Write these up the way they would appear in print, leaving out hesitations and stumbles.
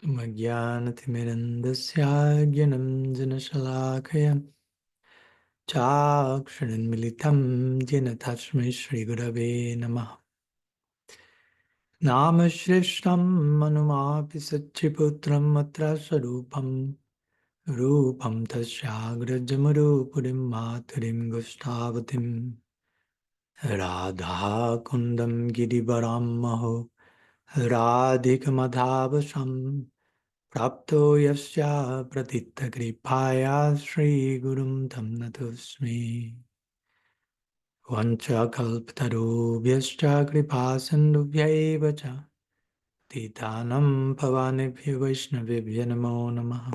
Magyanatimirandasya gyanam janashalakaya Chaksharanmilitam jena tasmai Shri Gurave Namah. Nama Shrishtam Manumapi Satchiputram Atra Sarupam Rupam Tasyagrajamarupurim Maturim Gustavatim Radha Kundam Gidivaram Maho Radhikamadhavasam Prapto yasya pratita kripaya Shri Gurum Tam Natusmi Vancha kalptarubhyascha kripa sindhubhyaiva cha Titanam pavanibhyo vaishnavibhyo namo namaha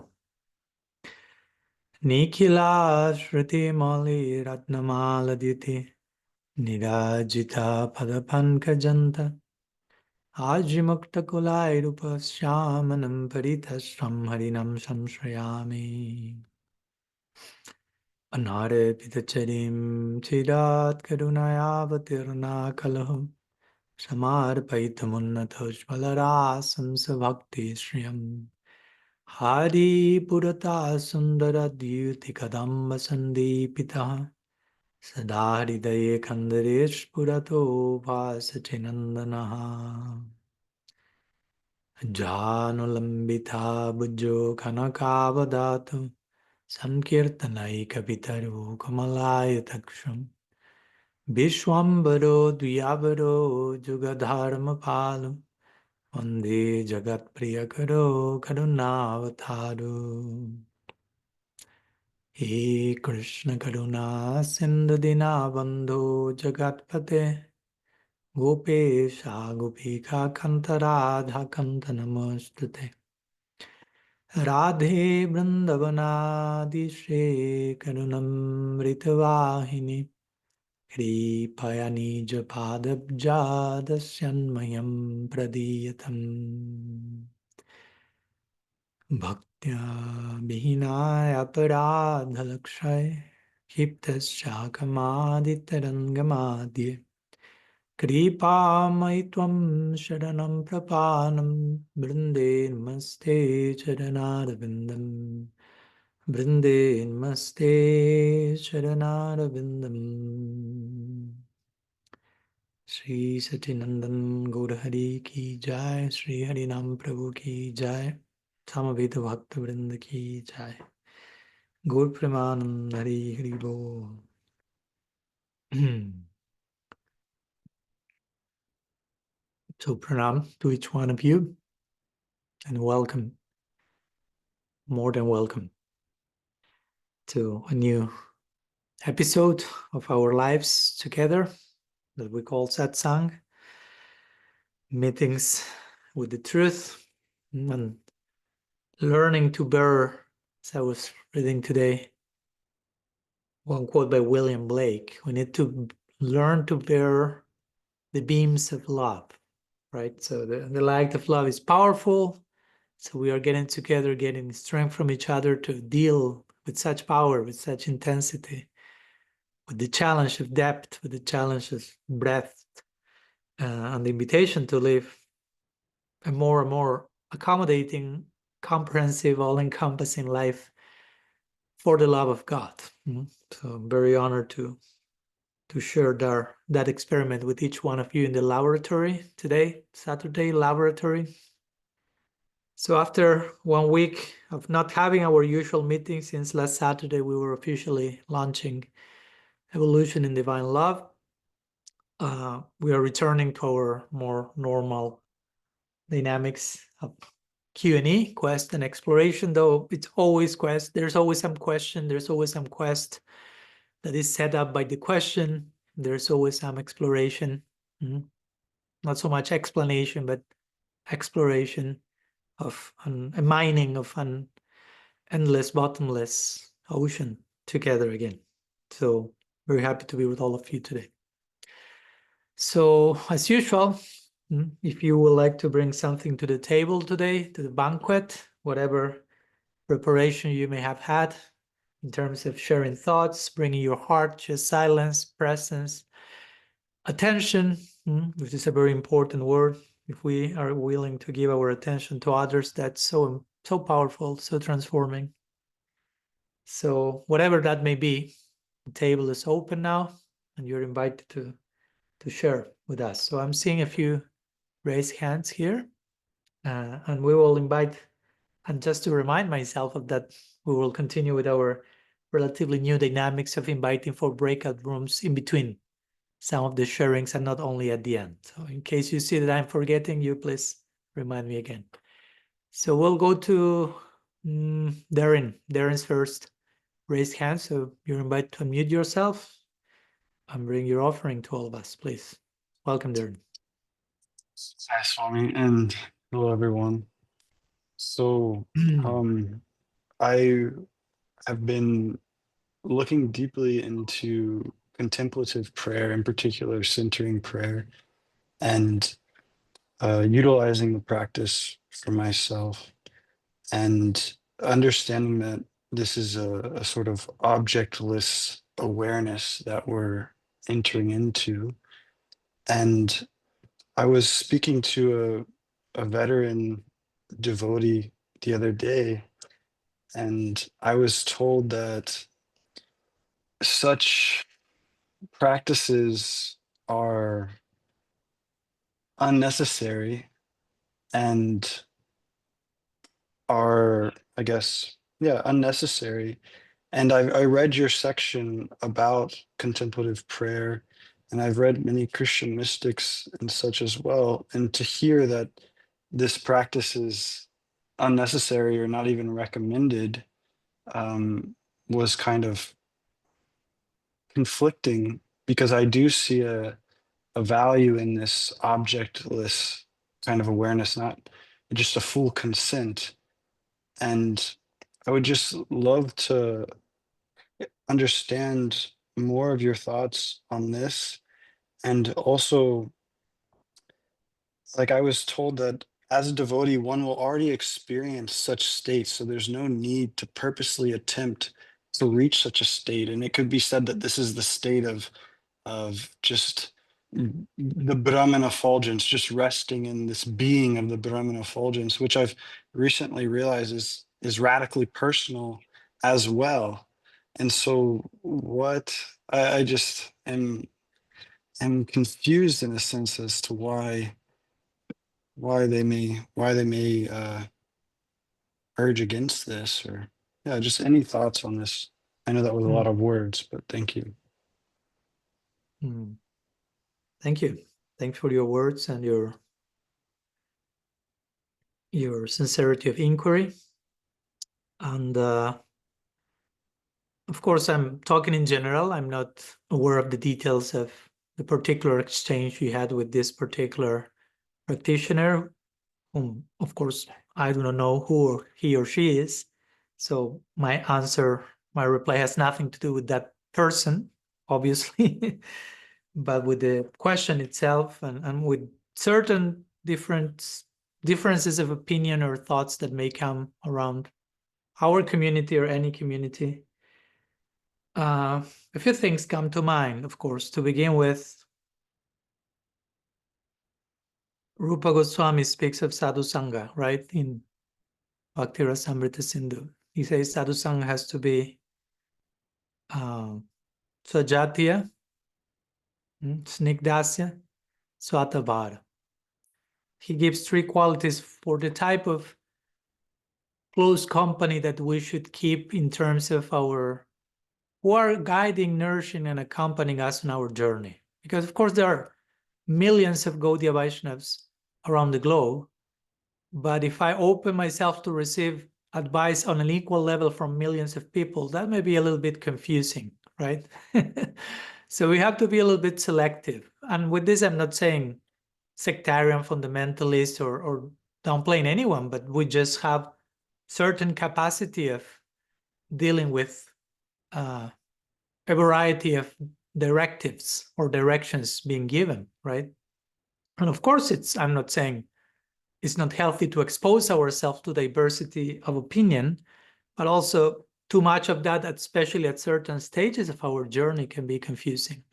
Nikhila shruti mali ratnamala diti Nirajita padapankajanta Ajimukta kulai rupasyamanam paritasram harinam samshrayami Anare pitacharim chidat karunayavatirna kalaham Samarpaitamunnathos balarasam savakti shriyam Hari purata sundara dyuti kadamba sandipita Sada hridaye kandaresh purato vasachinandanaha Janulambita bujjo kanakavadatu Sankirtanai kapitaru kamalaya taksham Vishwambaro duyavaro jugadharma palu Vande jagat priyakaro karunavataru He Krishna karuna sindhu dinabandho jagatpate Gopesha gopika kanta radha kanta namostute Radhe Vrindavanadishe karunam ritavahini Kripaya nija padabja dasyanmayam pradiyatam Bhaktya bihinaya aparadhalakshay Kiptasya kamaditarangamadye Kripa maitvam sharanam prapanam Brinde namaste charanarvindam Brinde namaste charanarvindam Sri Satinandan Gaurahari ki jai Sri Harinam Prabhu ki jai Samaveta Bhakta Vrinda ki jai Gaur Premanand Hari Hari Bol So pranam to each one of you and welcome, more than welcome, to a new episode of our lives together that we call SATSANG, meetings with the truth and learning to bear, as I was reading today, one quote by William Blake, we need to learn to bear the beams of love, right? So the light of love is powerful. So we are getting together, getting strength from each other to deal with such power, with such intensity, with the challenge of depth, with the challenge of breadth, and the invitation to live a more and more accommodating, comprehensive, all-encompassing life for the love of God. So I'm very honored to share that experiment with each one of you in the laboratory today, Saturday laboratory. So after 1 week of not having our usual meeting, since last Saturday, we were officially launching Evolution in Divine Love. We are returning to our more normal dynamics of Q&A, quest and exploration, though it's always quest. There's always some question. There's always some quest that is set up by the question. There's always some exploration. Not so much explanation, but exploration of a mining of an endless, bottomless ocean together again. So very happy to be with all of you today. So as usual, if you would like to bring something to the table today, to the banquet, whatever preparation you may have had in terms of sharing thoughts, bringing your heart, just silence, presence, attention, which is a very important word. if we are willing to give our attention to others, that's so powerful, so transforming. So whatever that may be, the table is open now, and you're invited to share with us. So I'm seeing a few raised hands here, and we will invite, and just to remind myself of that, we will continue with our relatively new dynamics of inviting for breakout rooms in between some of the sharings and not only at the end. So in case you see that I'm forgetting you, please remind me again. So we'll go to Darren. Darren's first raised hand, so you're invited to unmute yourself and bring your offering to all of us, please. Welcome, Darren. Hi, Swami, and hello, everyone. So, I have been looking deeply into contemplative prayer, in particular, centering prayer, and utilizing the practice for myself, and understanding that this is a sort of objectless awareness that we're entering into. And I was speaking to a veteran devotee the other day, and I was told that such practices are unnecessary and are, I guess, yeah, unnecessary. And I read your section about contemplative prayer, and I've read many Christian mystics and such as well. And to hear that this practice is unnecessary or not even recommended was kind of conflicting, because I do see a value in this objectless kind of awareness, not just a full consent. And I would just love to understand more of your thoughts on this. And also, like, I was told that as a devotee, one will already experience such states, so there's no need to purposely attempt to reach such a state. And it could be said that this is the state of just the Brahman effulgence, just resting in this being of the Brahman effulgence, which I've recently realized is radically personal as well. And so what I just am confused in a sense as to why they may urge against this, or yeah, just any thoughts on this. I know that was a lot of words, but thank you. Thank you. Thanks for your words and your sincerity of inquiry. And of course, I'm talking in general. I'm not aware of the details of the particular exchange you had with this particular practitioner, whom, of course, I do not know who he or she is. So my reply has nothing to do with that person, obviously, but with the question itself, and with certain differences of opinion or thoughts that may come around our community or any community. A few things come to mind, of course. To begin with, Rupa Goswami speaks of sadhu sangha, right? In Bhakti Rasamrita Sindhu. He says sadhu sangha has to be Swajatiya, Snigdasya, Swatavara. He gives 3 qualities for the type of close company that we should keep in terms of who are guiding, nourishing, and accompanying us on our journey. Because, of course, there are millions of Gaudiya Vaishnavas around the globe, but if I open myself to receive advice on an equal level from millions of people, that may be a little bit confusing, right? So we have to be a little bit selective. And with this, I'm not saying sectarian, fundamentalist, or downplaying anyone, but we just have certain capacity of dealing with a variety of directives or directions being given, right? And of course, I'm not saying it's not healthy to expose ourselves to diversity of opinion, but also too much of that, especially at certain stages of our journey, can be confusing.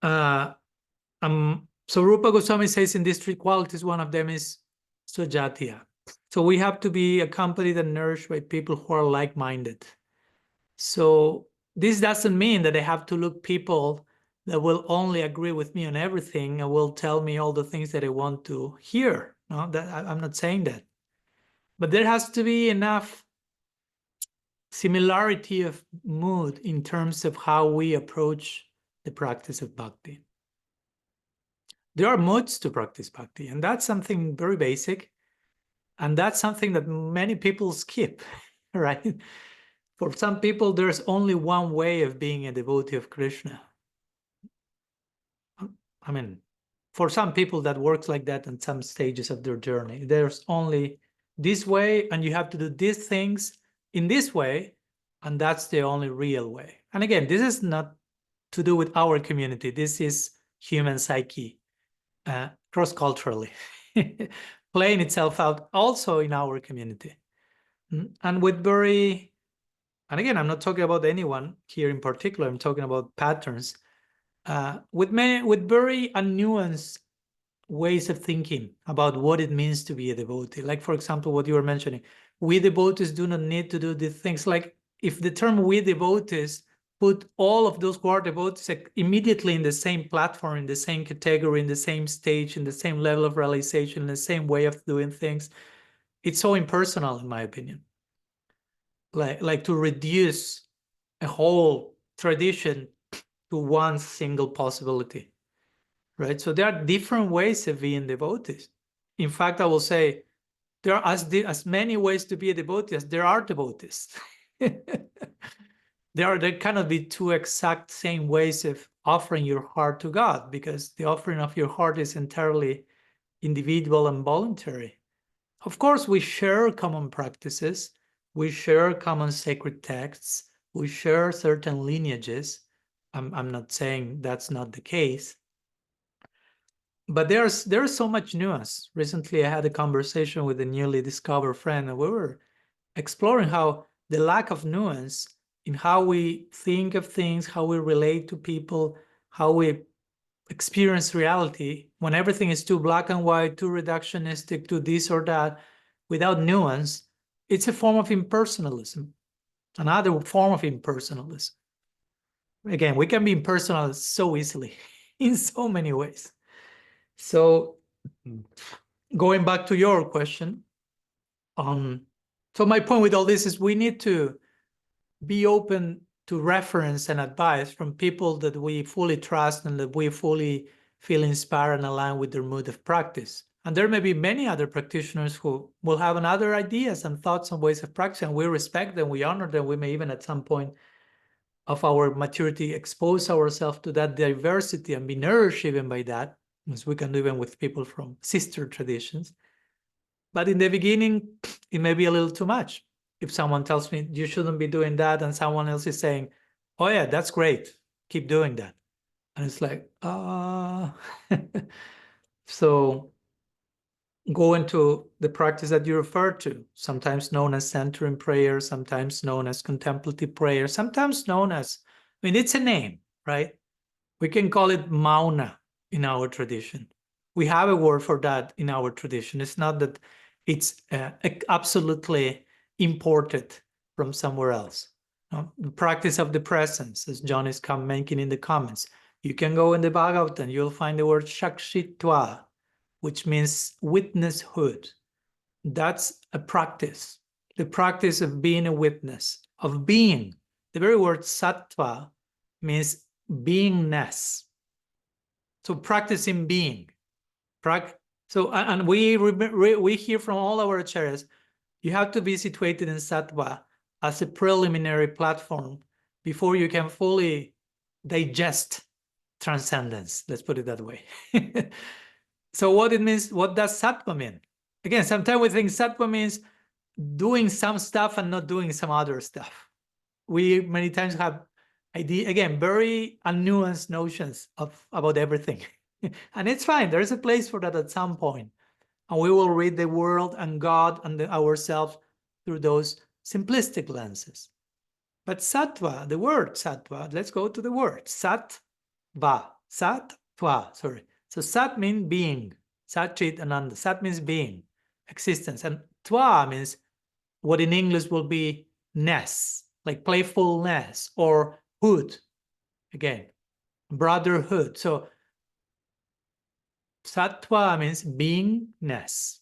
I'm So Rupa Goswami says in these three qualities, one of them is Sujatiya. So we have to be accompanied and nourished by people who are like-minded. So this doesn't mean that I have to look people that will only agree with me on everything and will tell me all the things that I want to hear. No, I'm not saying that. But there has to be enough similarity of mood in terms of how we approach the practice of bhakti. There are moods to practice bhakti, and that's something very basic. And that's something that many people skip, right? For some people, there's only one way of being a devotee of Krishna. I mean, for some people that works like that in some stages of their journey. There's only this way, and you have to do these things in this way, and that's the only real way. And again, this is not to do with our community. This is human psyche, cross-culturally, playing itself out also in our community. And with very, and again, I'm not talking about anyone here in particular, I'm talking about patterns, with very unnuanced ways of thinking about what it means to be a devotee. Like, for example, what you were mentioning, we devotees do not need to do these things. Like, if the term we devotees put all of those who are devotees immediately in the same platform, in the same category, in the same stage, in the same level of realization, in the same way of doing things, it's so impersonal, in my opinion. Like to reduce a whole tradition to one single possibility, right? So there are different ways of being devotees. In fact, I will say there are as many ways to be a devotee as there are devotees. There cannot be two exact same ways of offering your heart to God, because the offering of your heart is entirely individual and voluntary. Of course, we share common practices, we share common sacred texts, we share certain lineages. I'm not saying that's not the case, but there's so much nuance. Recently, I had a conversation with a newly discovered friend, and we were exploring how the lack of nuance in how we think of things, how we relate to people, how we experience reality, when everything is too black and white, too reductionistic, too this or that, without nuance, it's a form of impersonalism, another form of impersonalism. Again, we can be impersonal so easily in so many ways. So going back to your question, so my point with all this is we need to be open to reference and advice from people that we fully trust and that we fully feel inspired and aligned with their mood of practice. And there may be many other practitioners who will have other ideas and thoughts and ways of practice, and we respect them, we honor them. We may even at some point of our maturity expose ourselves to that diversity and be nourished even by that, as we can do even with people from sister traditions. But in the beginning, it may be a little too much. If someone tells me you shouldn't be doing that, and someone else is saying, oh yeah, that's great, keep doing that. And it's like, So go into the practice that you refer to, sometimes known as centering prayer, sometimes known as contemplative prayer, sometimes known as, I mean, it's a name, right? We can call it mauna in our tradition. We have a word for that in our tradition. It's not that it's absolutely imported from somewhere else. The practice of the presence, as John is making in the comments. You can go in the Bhagavatam, you'll find the word shakshitva, which means witnesshood. That's a practice, the practice of being a witness, of being. The very word sattva means beingness. So practicing being. So, and we hear from all our acharyas, you have to be situated in sattva as a preliminary platform before you can fully digest transcendence. Let's put it that way. So what it means, what does sattva mean? Again, sometimes we think sattva means doing some stuff and not doing some other stuff. We many times have again, very unnuanced notions about everything. And it's fine, there's a place for that at some point. And we will read the world and God and ourselves through those simplistic lenses. But sattva, the word sattva, let's go to the word. Sattva, sattva, sorry. So Sat means being. Sat Chit Ananda. Sat means being, existence. And Tva means what in English will be ness, like playfulness, or hood, again, brotherhood. So Sattva means beingness.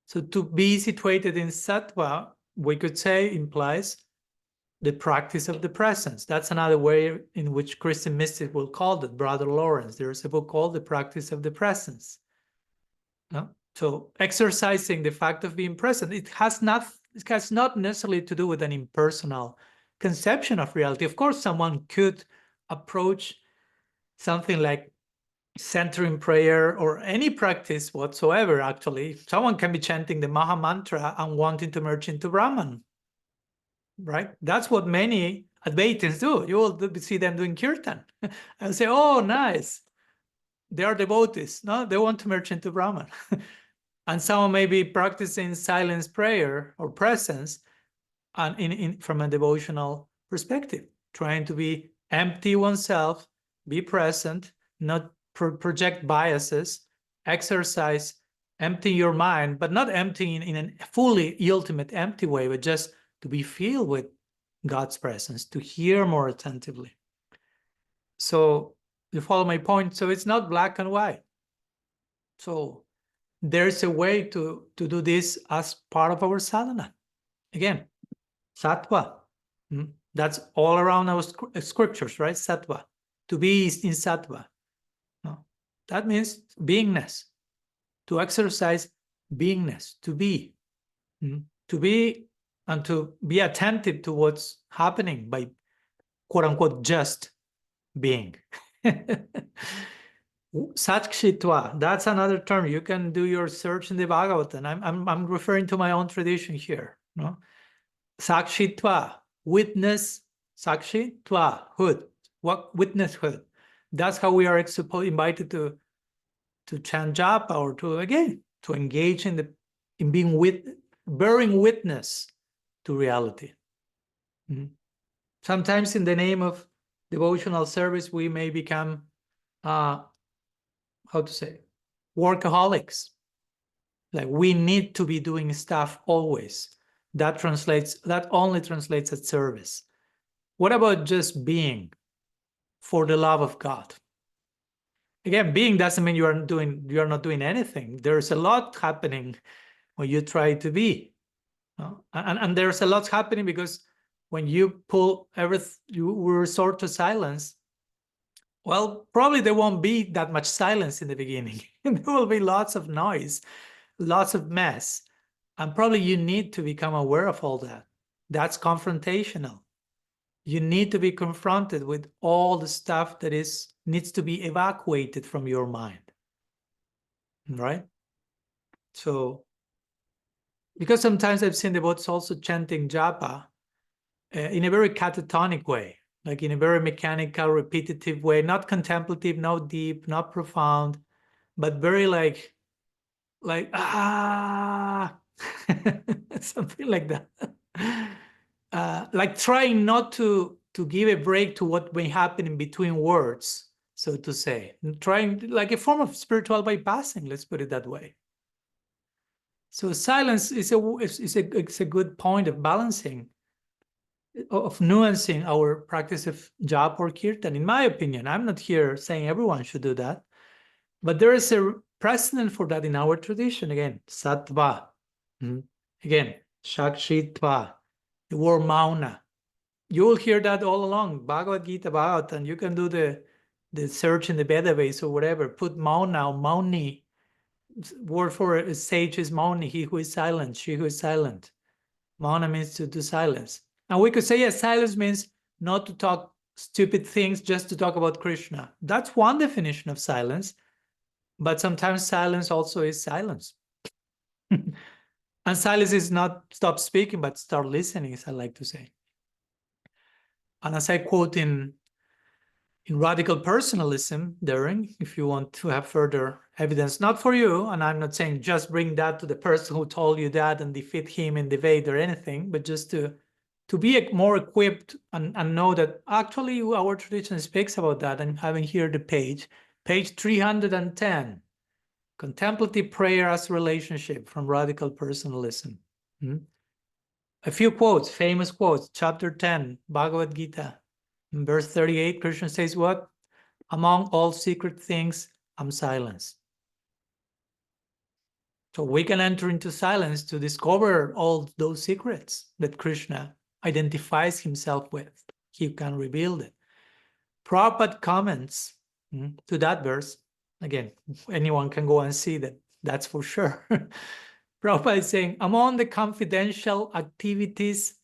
So to be situated in Sattva, we could say, implies the practice of the presence. That's another way in which Christian mystics will call it. Brother Lawrence, there's a book called The Practice of the Presence. No? So exercising the fact of being present, it has not necessarily to do with an impersonal conception of reality. Of course, someone could approach something like centering prayer or any practice whatsoever, actually. Someone can be chanting the Maha Mantra and wanting to merge into Brahman, right? That's what many Advaitins do. You will see them doing kirtan and say, oh, nice. They are devotees. No, they want to merge into Brahman. And someone may be practicing silence prayer or presence and from a devotional perspective, trying to be empty oneself, be present, not project biases, exercise, empty your mind, but not empty in a fully ultimate empty way, but just to be filled with God's presence, to hear more attentively. So you follow my point? So it's not black and white. So there's a way to do this as part of our sadhana. Again, sattva. That's all around our scriptures, right? Sattva. To be in sattva. No. That means beingness. To exercise beingness. To be. To be and to be attentive to what's happening by quote unquote just being. Sakshitva, that's another term. You can do your search in the Bhagavatam. I'm referring to my own tradition here. No? Sakshitva, witness, Sakshitva, hood, what witnesshood. That's how we are invited to chant japa, or to engage in bearing witness to reality. Sometimes in the name of devotional service, we may become workaholics. Like we need to be doing stuff always. That only translates as service. What about just being for the love of God? Again, being doesn't mean you are not doing anything. There's a lot happening when you try to be. And there's a lot happening because when you pull everything, you resort to silence. Well, probably there won't be that much silence in the beginning. There will be lots of noise, lots of mess. And probably you need to become aware of all that. That's confrontational. You need to be confronted with all the stuff that needs to be evacuated from your mind. Right? So, because sometimes I've seen devotees also chanting japa in a very catatonic way. Like in a very mechanical, repetitive way, not contemplative, not deep, not profound, but very like something like that. Like trying not to give a break to what may happen in between words, so to say. Trying like a form of spiritual bypassing, let's put it that way. So silence is a good point of balancing, of nuancing our practice of japa or kirtan. In my opinion, I'm not here saying everyone should do that, but there is a precedent for that in our tradition. Again, sattva. Again, shakshitva, the word mauna. You will hear that all along, Bhagavad Gita, Bhagavatam. You can do the search in the database or whatever. Put mauna or mauni. Word for a sage is mauni, he who is silent, she who is silent. Mauna means to do silence. And we could say, yes, silence means not to talk stupid things, just to talk about Krishna. That's one definition of silence. But sometimes silence also is silence. And silence is not stop speaking, but start listening, as I like to say. And as I quote in Radical Personalism, Darren, if you want to have further evidence, not for you, and I'm not saying just bring that to the person who told you that and defeat him in debate or anything, but just to be more equipped and know that actually our tradition speaks about that. And having here the page, Page 310. Contemplative prayer as relationship from radical personalism. A few quotes, famous quotes. Chapter 10, Bhagavad Gita. In verse 38, Krishna says what? Among all secret things, I'm silence. So we can enter into silence to discover all those secrets that Krishna identifies himself with. He can reveal it. Prabhupada comments to that verse. Again, anyone can go and see that, that's for sure. Prabhupada is saying, among the confidential activities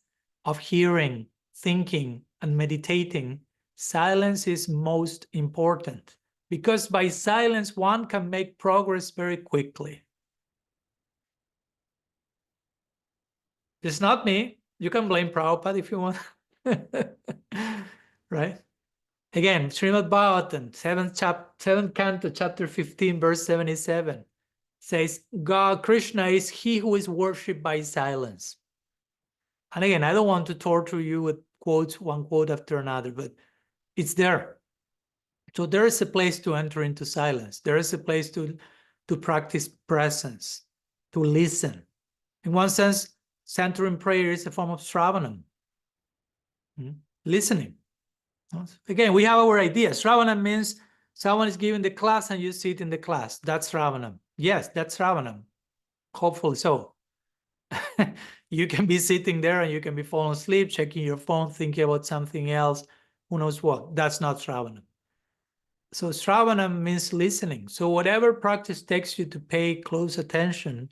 of hearing, thinking, and meditating, silence is most important, because by silence one can make progress very quickly. It's not me. You can blame Prabhupada if you want. Right? Again, Srimad Bhagavatam, 7th canto, chapter 15, verse 77, says, God, Krishna is he who is worshipped by silence. And again, I don't want to torture you with quotes, one quote after another, but it's there. So there is a place to enter into silence. There is a place to practice presence, to listen. In one sense, centering prayer is a form of Shravanam, listening. Again, we have our ideas. Shravanam means someone is giving the class and you sit in the class. That's Shravanam. Yes, that's Shravanam. Hopefully so. You can be sitting there and you can be falling asleep, checking your phone, thinking about something else. Who knows what? That's not Shravanam. So Shravanam means listening. So whatever practice takes you to pay close attention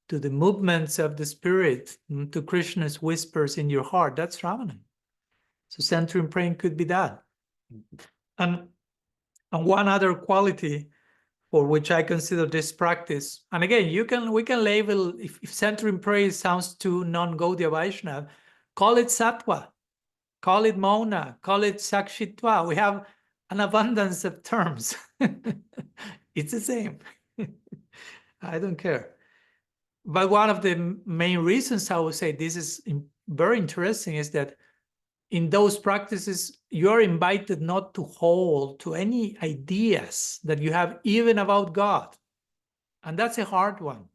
to the movements of the spirit, to Krishna's whispers in your heart, that's Shravanam. So centering praying could be that. And one other quality for which I consider this practice, and again, we can label, if centering prayer sounds too non-Gaudiya Vaishnava, call it sattva, call it mona, call it sakshitva. We have an abundance of terms. It's the same. I don't care. But one of the main reasons I would say this is very interesting is that in those practices, you're invited not to hold to any ideas that you have even about God. And that's a hard one,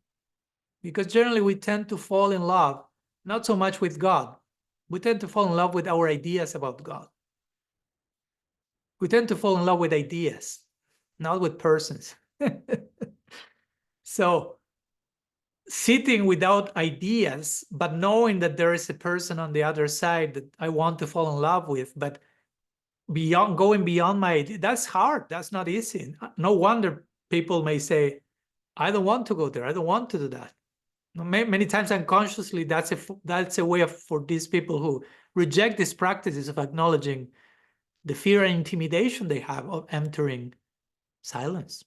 because generally we tend to fall in love, not so much with God. We tend to fall in love with our ideas about God. We tend to fall in love with ideas, not with persons. So sitting without ideas, but knowing that there is a person on the other side that I want to fall in love with, but going beyond my idea, that's hard. That's not easy. No wonder people may say, I don't want to go there. I don't want to do that. Many times unconsciously, that's a way for these people who reject these practices of acknowledging the fear and intimidation they have of entering silence,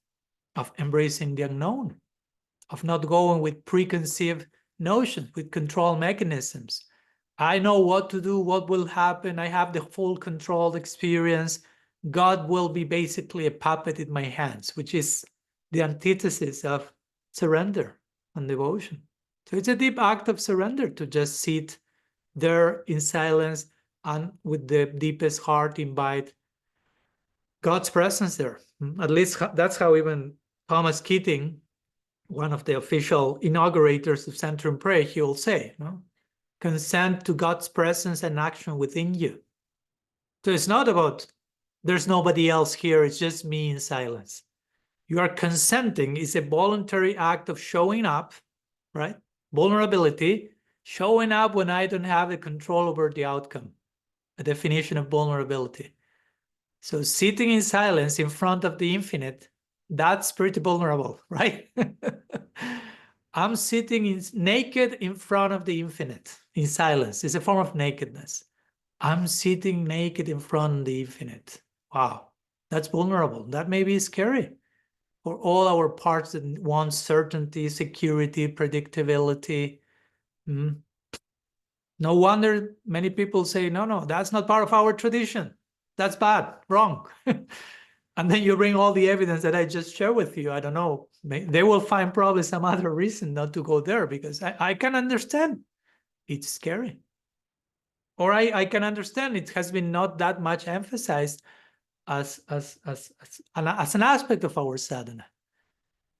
of embracing the unknown, of not going with preconceived notions, with control mechanisms. I know what to do, what will happen. I have the full controlled experience. God will be basically a puppet in my hands, which is the antithesis of surrender and devotion. So it's a deep act of surrender to just sit there in silence and with the deepest heart invite God's presence there. At least that's how even Thomas Keating, one of the official inaugurators of centering prayer, he will say, consent to God's presence and action within you. So it's not about there's nobody else here, it's just me in silence. You are consenting is a voluntary act of showing up, right? Vulnerability, showing up when I don't have the control over the outcome, a definition of vulnerability. So sitting in silence in front of the infinite, that's pretty vulnerable, right? I'm sitting naked in front of the infinite in silence. It's a form of nakedness. I'm sitting naked in front of the infinite. Wow, that's vulnerable. That may be scary for all our parts that want certainty, security, predictability. No wonder many people say, no, that's not part of our tradition. That's bad, wrong. And then you bring all the evidence that I just shared with you. I don't know. They will find probably some other reason not to go there, because I can understand it's scary. Or I can understand it has been not that much emphasized. as an aspect of our sadhana.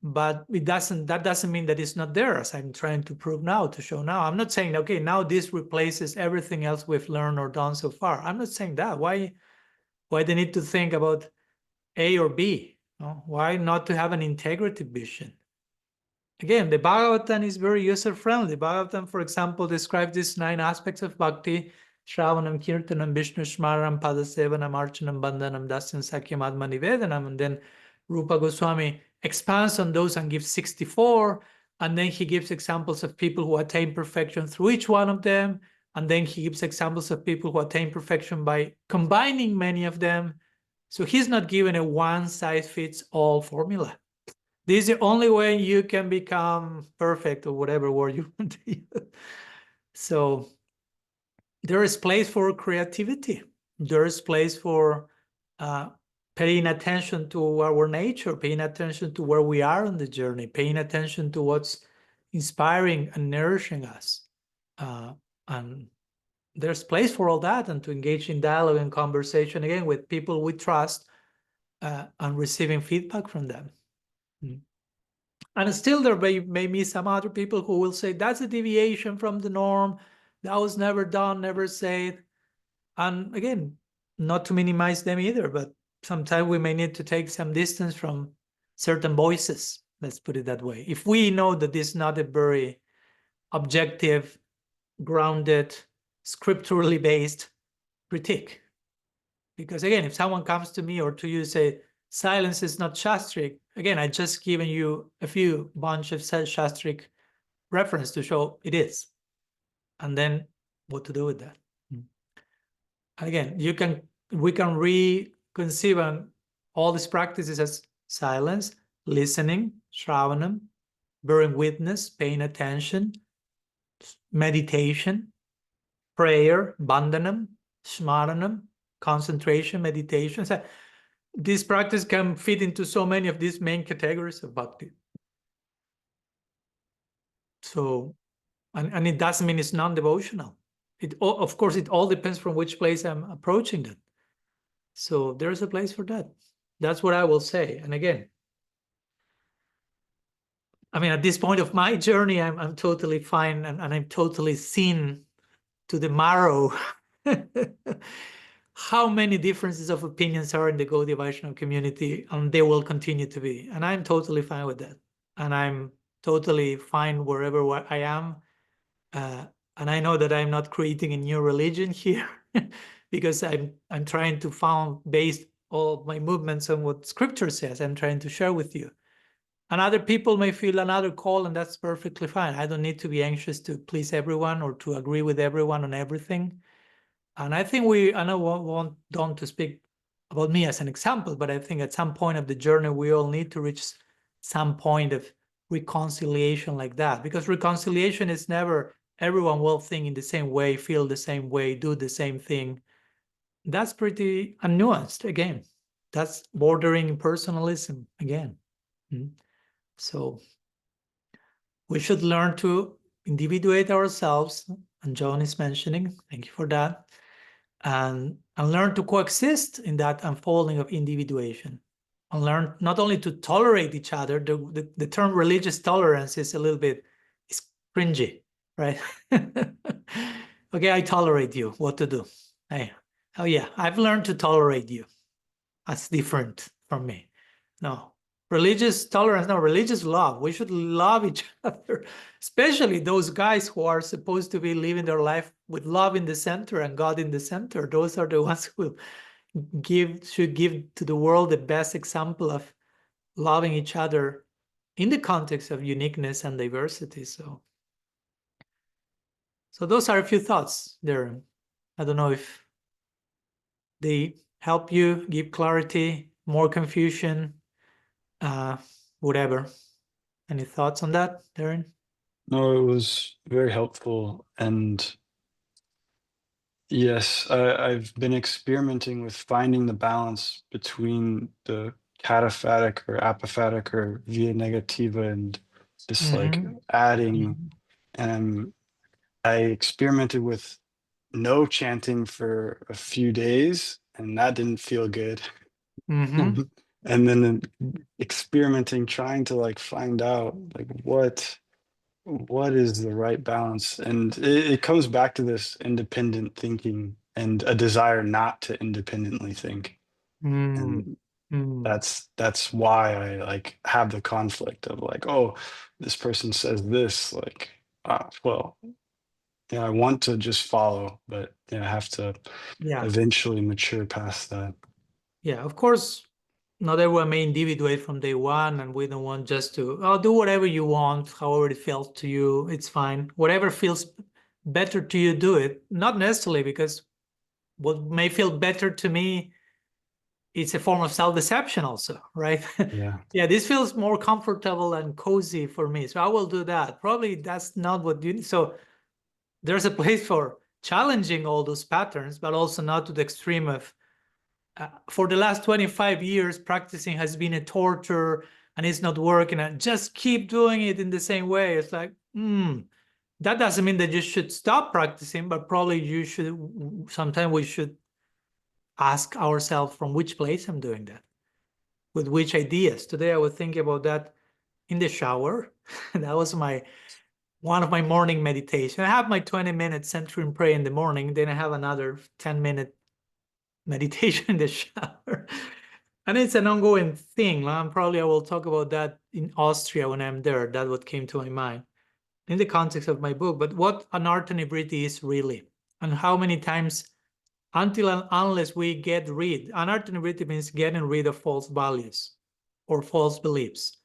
But that doesn't mean that it's not there, as I'm trying to prove now, to show now. I'm not saying, okay, now this replaces everything else we've learned or done so far. I'm not saying that. Why they need to think about A or B? No? Why not to have an integrative vision? Again, the Bhagavatam is very user-friendly. Bhagavatam, for example, describes these 9 aspects of bhakti: Shravanam, Kirtanam, Vishnu Smaranam, Padasevanam, Archanam, Bandhanam, Dasyam, Sakyam, Atma Nivedanam. And then Rupa Goswami expands on those and gives 64. And then he gives examples of people who attain perfection through each one of them. And then he gives examples of people who attain perfection by combining many of them. So he's not given a one-size-fits-all formula. This is the only way you can become perfect, or whatever word you want to use. So there is place for creativity. There is place for paying attention to our nature, paying attention to where we are on the journey, paying attention to what's inspiring and nourishing us. And there's place for all that, and to engage in dialogue and conversation, again, with people we trust, and receiving feedback from them. And still there may be some other people who will say, that's a deviation from the norm, that was never done, never said. And again, not to minimize them either, but sometimes we may need to take some distance from certain voices, let's put it that way. If we know that this is not a very objective, grounded, scripturally based critique. Because again, if someone comes to me or to you, say, silence is not shastric, again, I just given you a few bunch of shastric reference to show it is. And then what to do with that? Again, we can reconceive all these practices as silence, listening, shravanam, bearing witness, paying attention, meditation, prayer, bandhanam, smaranam, concentration, meditation. So this practice can fit into so many of these main categories of bhakti. So, and it doesn't mean it's non-devotional. Of course, it all depends from which place I'm approaching that. So there's a place for that. That's what I will say. And again, I mean, at this point of my journey, I'm totally fine, and I'm totally seen to the marrow how many differences of opinions are in the Gaudiya Vaishnava community, and they will continue to be. And I'm totally fine with that. And I'm totally fine wherever I am. And I know that I'm not creating a new religion here because I'm trying to found, based all my movements on what scripture says, I'm trying to share with you. And other people may feel another call, and that's perfectly fine. I don't need to be anxious to please everyone or to agree with everyone on everything. And I think I don't want Don to speak about me as an example, but I think at some point of the journey, we all need to reach some point of reconciliation like that, because reconciliation is never everyone will think in the same way, feel the same way, do the same thing. That's pretty unnuanced again. That's bordering personalism again. So we should learn to individuate ourselves, and John is mentioning, thank you for that, and learn to coexist in that unfolding of individuation, and learn not only to tolerate each other. The term religious tolerance is a little bit cringy, right? Okay, I tolerate you. What to do? Hey, oh yeah, I've learned to tolerate you. That's different from me. No. Religious tolerance, no, religious love. We should love each other, especially those guys who are supposed to be living their life with love in the center and God in the center. Those are the ones who should give to the world the best example of loving each other in the context of uniqueness and diversity. So those are a few thoughts there. I don't know if they help you, give clarity, more confusion, whatever. Any thoughts on that, Darren? No, it was very helpful. And yes, I've been experimenting with finding the balance between the cataphatic or apophatic or via negativa and just like adding. And I experimented with no chanting for a few days, and that didn't feel good. Mm-hmm. And then experimenting, trying to like find out like what is the right balance. And it comes back to this independent thinking and a desire not to independently think. Mm. And Mm. that's why I like have the conflict of like, oh, this person says this, like, well, yeah, I want to just follow, but yeah, I have to Yeah. eventually mature past that. Yeah, of course, not everyone may individuate from day one, and we don't want just to, oh, do whatever you want, however it feels to you, it's fine. Whatever feels better to you, do it. Not necessarily, because what may feel better to me, it's a form of self-deception also, right? Yeah. Yeah, this feels more comfortable and cozy for me, so I will do that. Probably that's not what you need. So there's a place for challenging all those patterns, but also not to the extreme of, for the last 25 years, practicing has been a torture and it's not working. And just keep doing it in the same way. It's like, that doesn't mean that you should stop practicing, but probably you should, sometimes we should ask ourselves from which place I'm doing that, with which ideas. Today I was thinking about that in the shower. That was one of my morning meditation. I have my 20-minute centering prayer in the morning, then I have another 10-minute meditation in the shower. And it's an ongoing thing. Probably I will talk about that in Austria when I'm there. That's what came to my mind in the context of my book. But what anartha-nivritti is really, and how many times, until and unless we get rid, anartha-nivritti means getting rid of false values or false beliefs.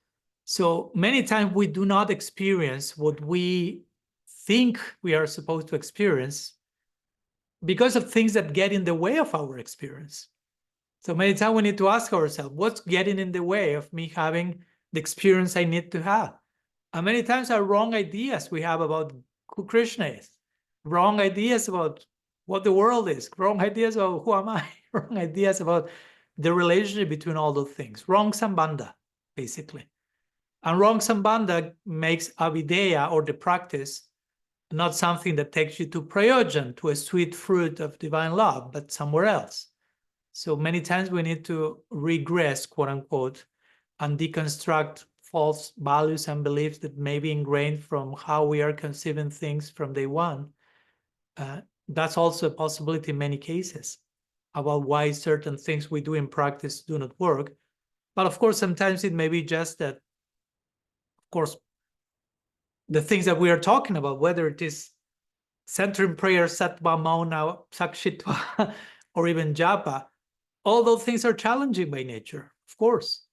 So many times we do not experience what we think we are supposed to experience because of things that get in the way of our experience. So many times we need to ask ourselves, what's getting in the way of me having the experience I need to have? And many times are wrong ideas we have about who Krishna is, wrong ideas about what the world is, wrong ideas about who am I, wrong ideas about the relationship between all those things, wrong Sambandha, basically. And wrong Sambandha makes Abhidheya, or the practice, not something that takes you to prayojana, to a sweet fruit of divine love, but somewhere else. So many times we need to regress, quote unquote, and deconstruct false values and beliefs that may be ingrained from how we are conceiving things from day one. That's also a possibility in many cases about why certain things we do in practice do not work. But of course, sometimes it may be just that, of course, the things that we are talking about, whether it is centering prayer, sattva, mauna, sakshitva, or even japa, all those things are challenging by nature, of course.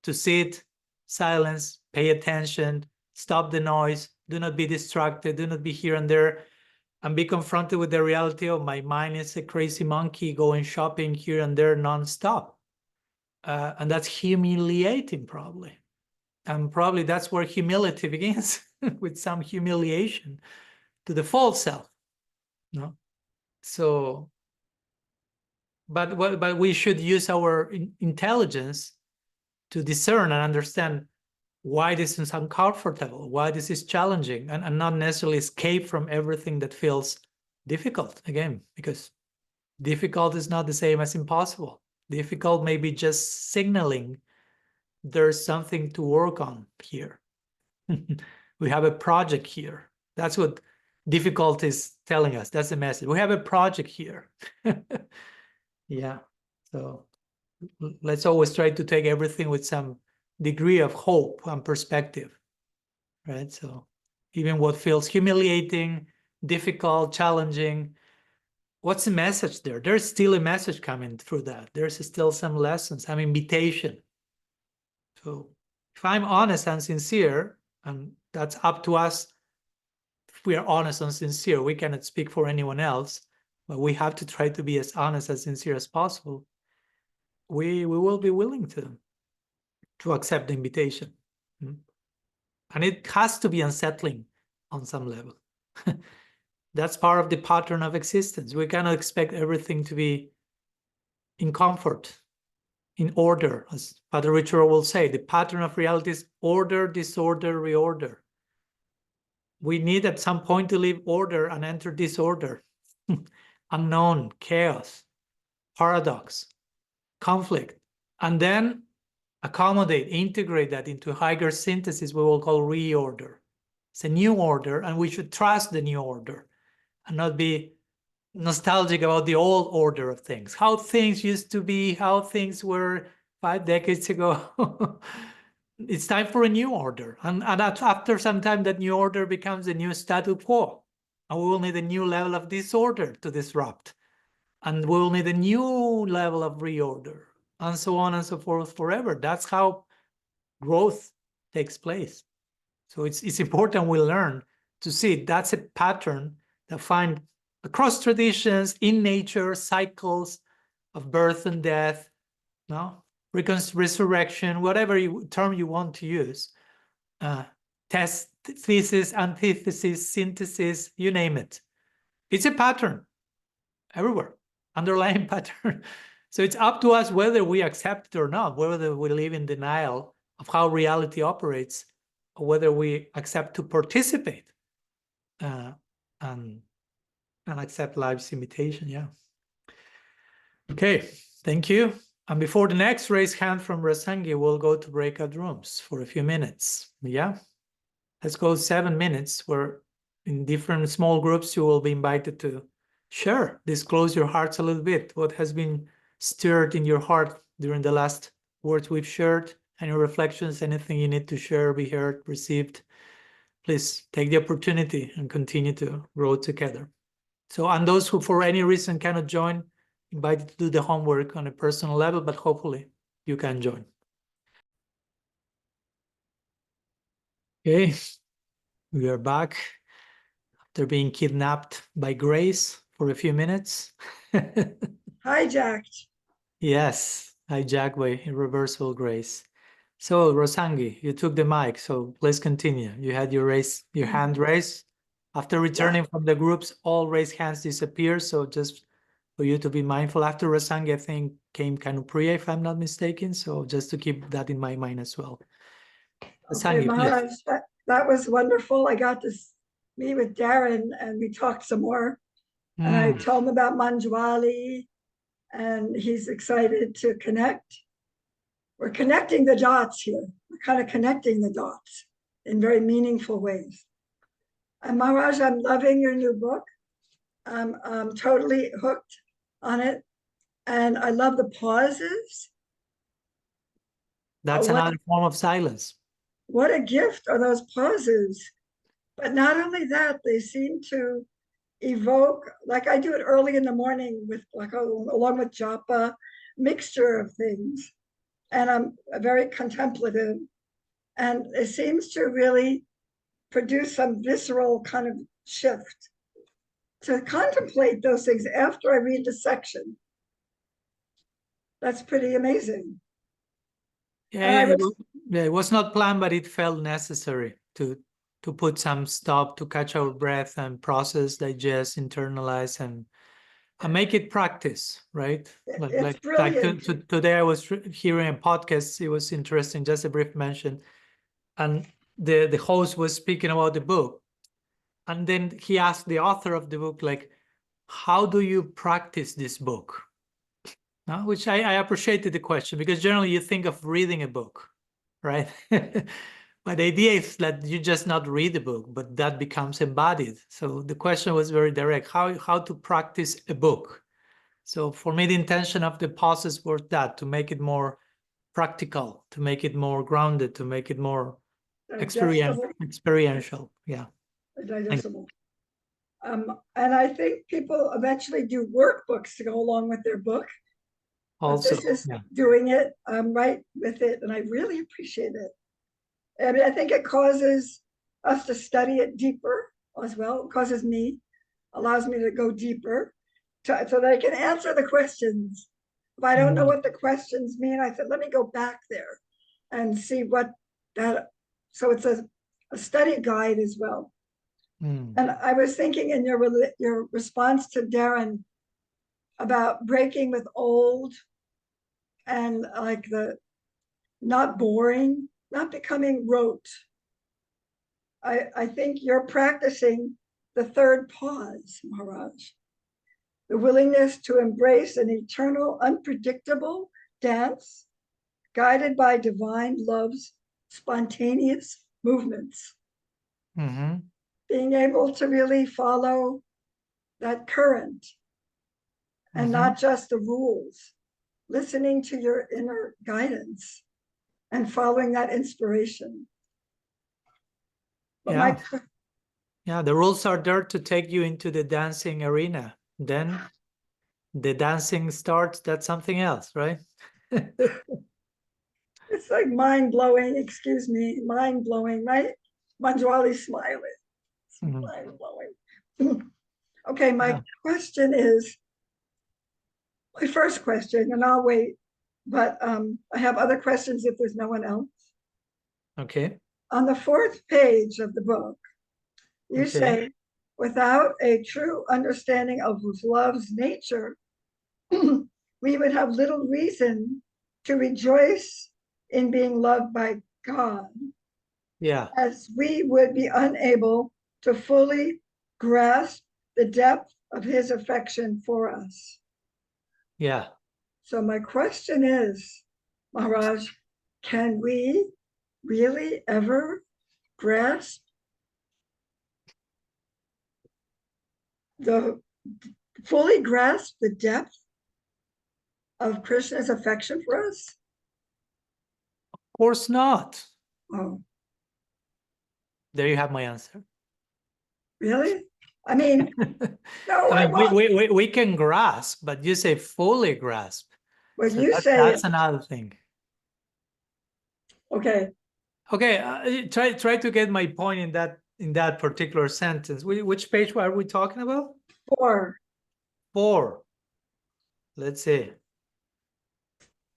To sit, silence, pay attention, stop the noise, do not be distracted, do not be here and there, and be confronted with the reality of my mind is a crazy monkey going shopping here and there nonstop. And that's humiliating, probably. And probably that's where humility begins, with some humiliation to the false self. No? So, but we should use our intelligence to discern and understand why this is uncomfortable, why this is challenging, and not necessarily escape from everything that feels difficult, again, because difficult is not the same as impossible. Difficult may be just signaling there's something to work on here. We have a project here. That's what difficult is telling us. That's the message. We have a project here. Yeah. So let's always try to take everything with some degree of hope and perspective, right? So even what feels humiliating, difficult, challenging, what's the message there? There's still a message coming through that. There's still some lessons, some invitation. So if I'm honest and sincere, and that's up to us, if we are honest and sincere, we cannot speak for anyone else, but we have to try to be as honest and sincere as possible. We will be willing to accept the invitation. And it has to be unsettling on some level. That's part of the pattern of existence. We cannot expect everything to be in comfort, in order. As Padre Richard will say, the pattern of reality is order, disorder, reorder. We need at some point to leave order and enter disorder. Unknown, chaos, paradox, conflict, and then accommodate, integrate that into higher synthesis, we will call reorder. It's a new order, and we should trust the new order and not be nostalgic about the old order of things, how things used to be, how things were 5 decades ago. It's time for a new order. And after some time, that new order becomes a new status quo. And we will need a new level of disorder to disrupt. And we will need a new level of reorder, and so on and so forth forever. That's how growth takes place. So it's important we learn to see that's a pattern that find across traditions, in nature, cycles of birth and death, no? Resurrection, whatever term you want to use, test, thesis, antithesis, synthesis, you name it. It's a pattern everywhere, underlying pattern. So it's up to us whether we accept it or not, whether we live in denial of how reality operates, or whether we accept to participate and accept life's imitation. Yeah. Okay, thank you. And before the next raise hand from Rasangi, we'll go to breakout rooms for a few minutes. Yeah, let's go 7 minutes where in different small groups you will be invited to share, disclose your hearts a little bit, what has been stirred in your heart during the last words we've shared, any reflections, anything you need to share, be heard, received. Please take the opportunity and continue to grow together. So, and those who for any reason cannot join, invited to do the homework on a personal level, but hopefully you can join. Okay, we are back after being kidnapped by Grace for a few minutes. Hijacked. Yes, hijacked by irreversible Grace. So, Rosangi, you took the mic, so please continue. You had your hand raised. After returning from the groups, all raised hands disappear, so just for you to be mindful. After Rosangi, I think, came Kanupriya, if I'm not mistaken, so just to keep that in my mind as well. Okay, Maharaj, that was wonderful. I got to meet with Darren and we talked some more. And I told him about Manjwali, and he's excited to connect. We're connecting the dots here. We're kind of connecting the dots in very meaningful ways. And Maharaj, I'm loving your new book. I'm totally hooked on it. And I love the pauses. That's another form of silence. What a gift are those pauses. But not only that, they seem to evoke, like I do it early in the morning with along with Japa, mixture of things. And I'm very contemplative. And it seems to really produce some visceral kind of shift to contemplate those things after I read the section. That's pretty amazing. Yeah, it was not planned, but it felt necessary to put some stop, to catch our breath and process, digest, internalize, and make it practice, right? It's brilliant. Today I was hearing a podcast. It was interesting, just a brief mention. And the host was speaking about the book. And then he asked the author of the book, like, how do you practice this book? Which I appreciated the question, because generally you think of reading a book, right? But the idea is that you just not read the book, but that becomes embodied. So the question was very direct, how to practice a book. So for me, the intention of the pauses was that, to make it more practical, to make it more grounded, to make it more experiential. Yeah. Digestible. And I think people eventually do workbooks to go along with their book. Also, this is doing it right with it, and I really appreciate it. I mean, I think it causes us to study it deeper as well. It causes me, allows me to go deeper, so that I can answer the questions. If I don't know what the questions mean, I said, let me go back there and see what that. So it's a study guide as well. And I was thinking in your response to Darren about breaking with old and like the not boring, not becoming rote. I think you're practicing the third pause, Maharaj. The willingness to embrace an eternal, unpredictable dance guided by divine love's spontaneous movements. Mm-hmm. Being able to really follow that current and not just the rules, listening to your inner guidance and following that inspiration. But Yeah. Yeah, the rules are there to take you into the dancing arena. Then the dancing starts, that's something else, right? it's like mind-blowing, excuse me, mind-blowing, right? Manjwali's smiling. It's mind-blowing. Okay, my question is, my first question, and I'll wait, but I have other questions if there's no one else. Okay. On the 4th page of the book, you say, without a true understanding of love's nature, we would have little reason to rejoice in being loved by God. Yeah. As we would be unable to fully grasp the depth of his affection for us. Yeah. So my question is, Maharaj, can we really ever fully grasp the depth of Krishna's affection for us? Of course not. Oh, There you have my answer. really? I mean, no, I mean, we can grasp, but you say fully grasp. Well, So you say that's another thing. Okay. Okay, try to get my point in that particular sentence. Which page are we talking about? 4. 4. Let's see.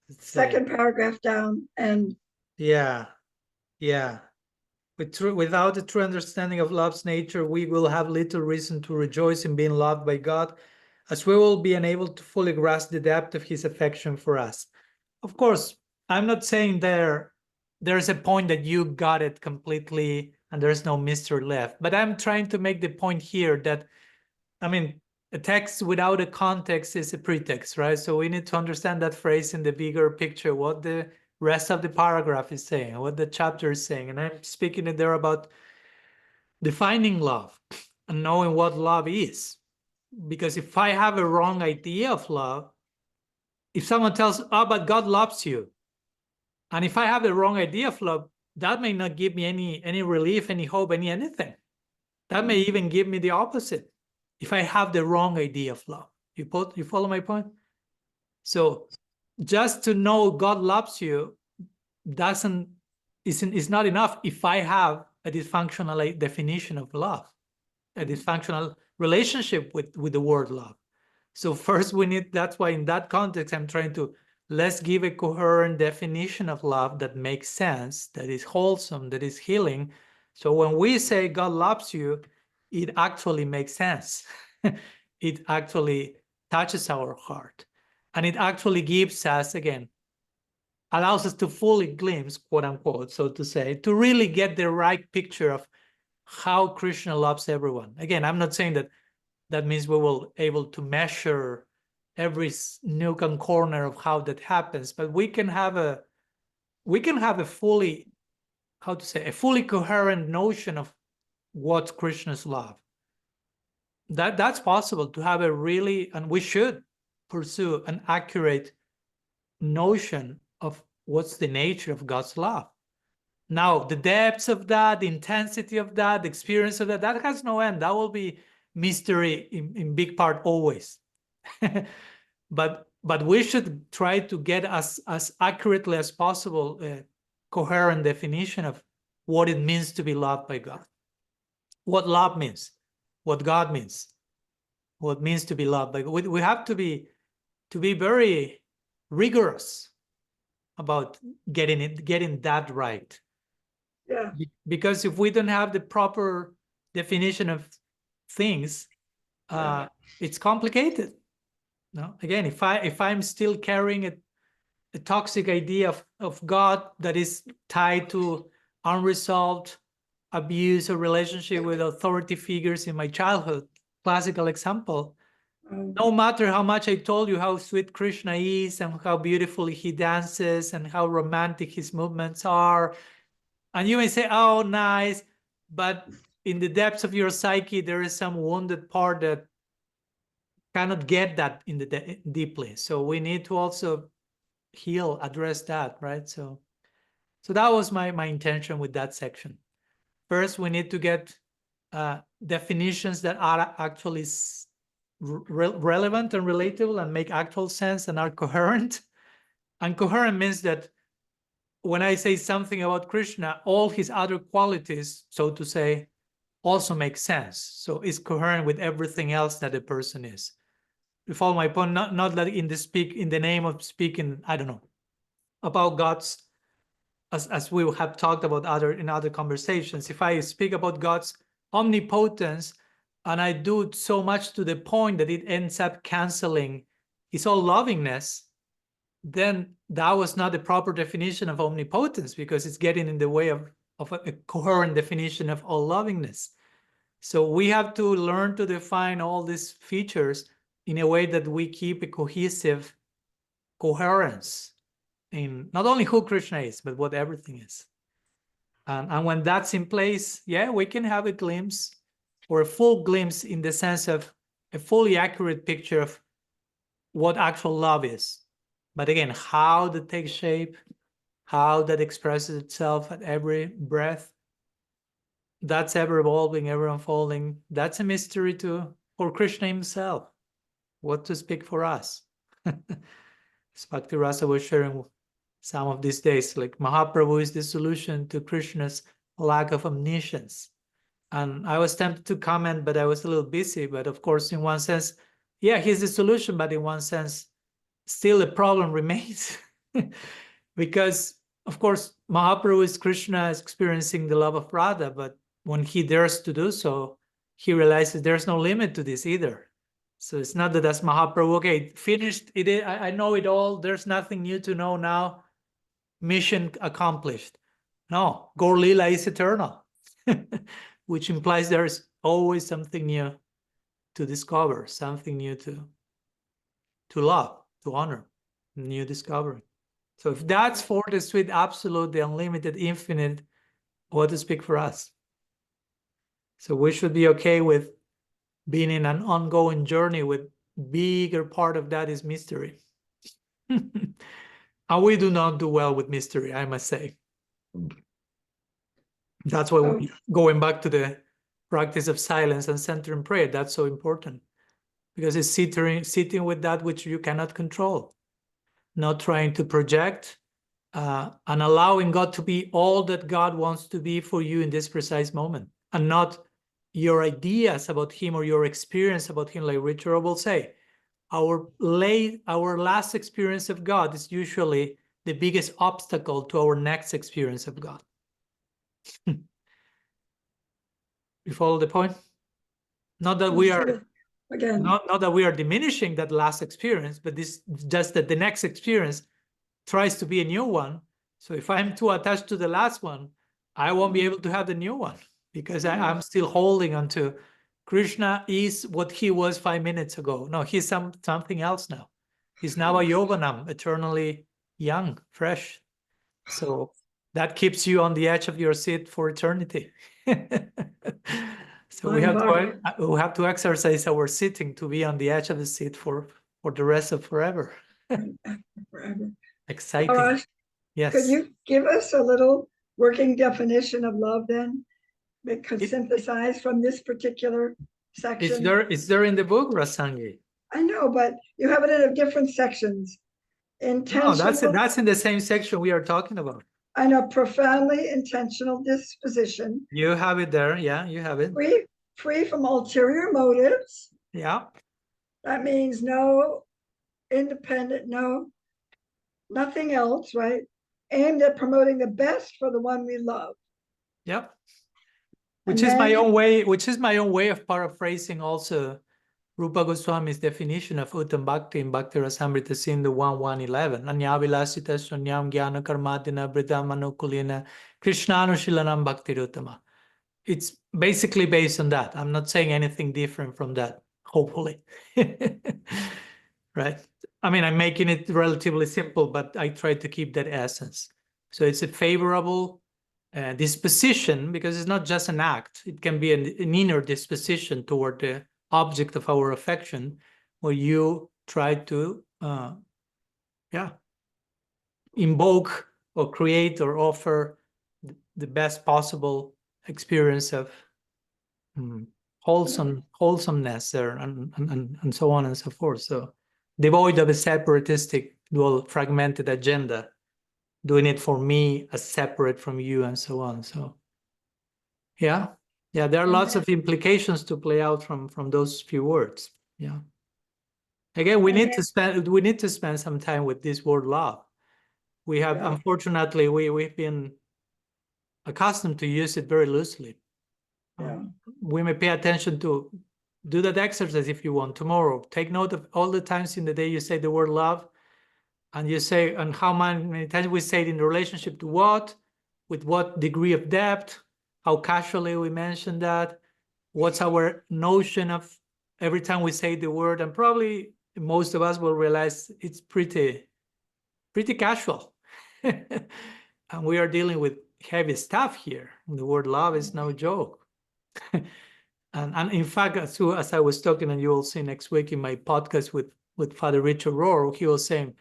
Second paragraph down, and yeah. Without the true understanding of love's nature, we will have little reason to rejoice in being loved by God, as we will be unable to fully grasp the depth of his affection for us. Of course, I'm not saying there's a point that you got it completely and there's no mystery left, but I'm trying to make the point here that, I mean, a text without a context is a pretext, right? So we need to understand that phrase in the bigger picture, what the rest of the paragraph is saying, what the chapter is saying. And I'm speaking there about defining love and knowing what love is. Because if I have a wrong idea of love, if someone tells, oh, but God loves you, and if I have the wrong idea of love, that may not give me any relief, any hope, anything. That may even give me the opposite if I have the wrong idea of love. You follow my point? So just to know God loves you is not enough if I have a dysfunctional definition of love, a dysfunctional relationship with the word love. So first that's why in that context, I'm trying to, let's give a coherent definition of love that makes sense, that is wholesome, that is healing. So when we say God loves you, it actually makes sense. It actually touches our heart. And it actually gives us, again, allows us to fully glimpse, quote unquote, so to say, to really get the right picture of how Krishna loves everyone. Again, I'm not saying that means we will able to measure every nook and corner of how that happens, but we can have a fully, how to say, a fully coherent notion of what's Krishna's love. That's possible to have a really, and we should pursue an accurate notion of what's the nature of God's love. Now, the depths of that, the intensity of that, the experience of that has no end. That will be mystery in big part always. but we should try to get as accurately as possible a coherent definition of what it means to be loved by God, what love means, what God means, what it means to be loved by God. We have to be very rigorous about getting that right. Yeah. Because if we don't have the proper definition of things, it's complicated. No, again, if I'm still carrying a toxic idea of God that is tied to unresolved abuse or relationship with authority figures in my childhood, classical example, No matter how much I told you how sweet Krishna is and how beautifully he dances and how romantic his movements are, and you may say, oh, nice, but in the depths of your psyche, there is some wounded part that cannot get that in the deeply. So we need to also heal, address that, right? So that was my intention with that section. First, we need to get definitions that are actually relevant and relatable and make actual sense and are coherent. And coherent means that when I say something about Krishna, all his other qualities, so to say, also make sense. So it's coherent with everything else that a person is. You follow my point? Not that in the name of speaking, I don't know, about God's, as we have talked about in other conversations. If I speak about God's omnipotence and I do it so much to the point that it ends up canceling his all lovingness, then that was not the proper definition of omnipotence, because it's getting in the way of a coherent definition of all lovingness. So we have to learn to define all these features in a way that we keep a cohesive coherence in not only who Krishna is, but what everything is. And when that's in place, yeah, we can have a glimpse, or a full glimpse in the sense of a fully accurate picture of what actual love is. But again, how that takes shape, how that expresses itself at every breath, that's ever evolving, ever unfolding. That's a mystery for Krishna himself. What to speak for us? Bhakti Rasa was sharing some of these days, like Mahaprabhu is the solution to Krishna's lack of omniscience. And I was tempted to comment, but I was a little busy. But of course, in one sense, yeah, he's the solution, but in one sense, still the problem remains. Because, of course, Mahaprabhu is Krishna experiencing the love of Radha, but when he dares to do so, he realizes there's no limit to this either. So it's not that as Mahaprabhu, okay, finished, I know it all, there's nothing new to know now, mission accomplished. No, Gaur Lila is eternal, which implies there's always something new to discover, something new to love, to honor, new discovery. So if that's for the sweet absolute, the unlimited, infinite, what to speak for us? So we should be okay with being in an ongoing journey with bigger part of that is mystery. And we do not do well with mystery, I must say. That's why we're going back to the practice of silence and centering prayer. That's so important, because it's sitting with that which you cannot control, not trying to project, and allowing God to be all that God wants to be for you in this precise moment, and not your ideas about him or your experience about him. Like Richard will say, our last experience of God is usually the biggest obstacle to our next experience of God. You follow the point? Not that we are again, not that we are diminishing that last experience, but this just that the next experience tries to be a new one. So if I'm too attached to the last one, I won't be able to have the new one, because I'm still holding on to Krishna is what he was 5 minutes ago. No, he's something else now. He's now a Yovanam, eternally young, fresh. So that keeps you on the edge of your seat for eternity. So we have to exercise our sitting to be on the edge of the seat for the rest of forever. Forever. Exciting. Arash, yes. Could you give us a little working definition of love then? Because synthesized from this particular section. It's there in the book, Rasangi. I know, but you have it in different sections. Intentional. No, that's in the same section we are talking about. I know, profoundly intentional disposition. You have it there, yeah, you have it. Free from ulterior motives. Yeah. That means no independent, nothing else, right? Aimed at promoting the best for the one we love. Yep. Which is my own way of paraphrasing also Rupa Goswami's definition of Uttam Bhakti in Bhakti Rasamrita Sindhu 1.1.11. Anyavilasita sunyam jnana karmadina bridam anukulina krishnanushilanam bhakti ruttama. It's basically based on that. I'm not saying anything different from that. hopefully. Right? I mean, I'm making it relatively simple, but I try to keep that essence. So it's a favorable disposition, because it's not just an act. It can be an inner disposition toward the object of our affection, where you try to invoke or create or offer the best possible experience of wholesomeness there, and so on and so forth. So devoid of a separatistic, dual, fragmented agenda, doing it for me as separate from you, and so on. So yeah, there are lots of implications to play out from those few words. Yeah. Again, we need to spend some time with this word love. We have, unfortunately, we've been accustomed to use it very loosely. We may pay attention to, do that exercise if you want tomorrow. Take note of all the times in the day you say the word love, and you say, and how many times we say it in relationship to what, with what degree of depth, how casually we mention that, what's our notion of every time we say the word, and probably most of us will realize it's pretty casual. And we are dealing with heavy stuff here. The word love is no joke. And in fact, as I was talking, and you will see next week in my podcast with Father Richard Rohr, he was saying,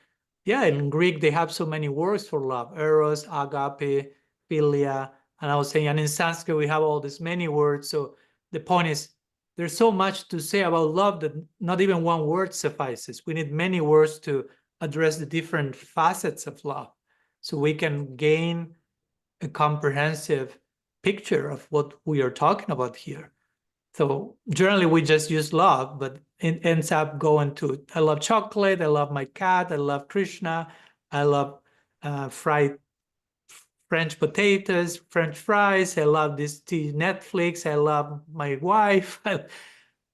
yeah, in Greek, they have so many words for love: eros, agape, philia. And I was saying, and in Sanskrit, we have all these many words. So the point is, there's so much to say about love that not even one word suffices. We need many words to address the different facets of love, so we can gain a comprehensive picture of what we are talking about here. So generally we just use love, but it ends up going to, I love chocolate, I love my cat, I love Krishna, I love fried French potatoes, French fries, I love this Netflix, I love my wife. And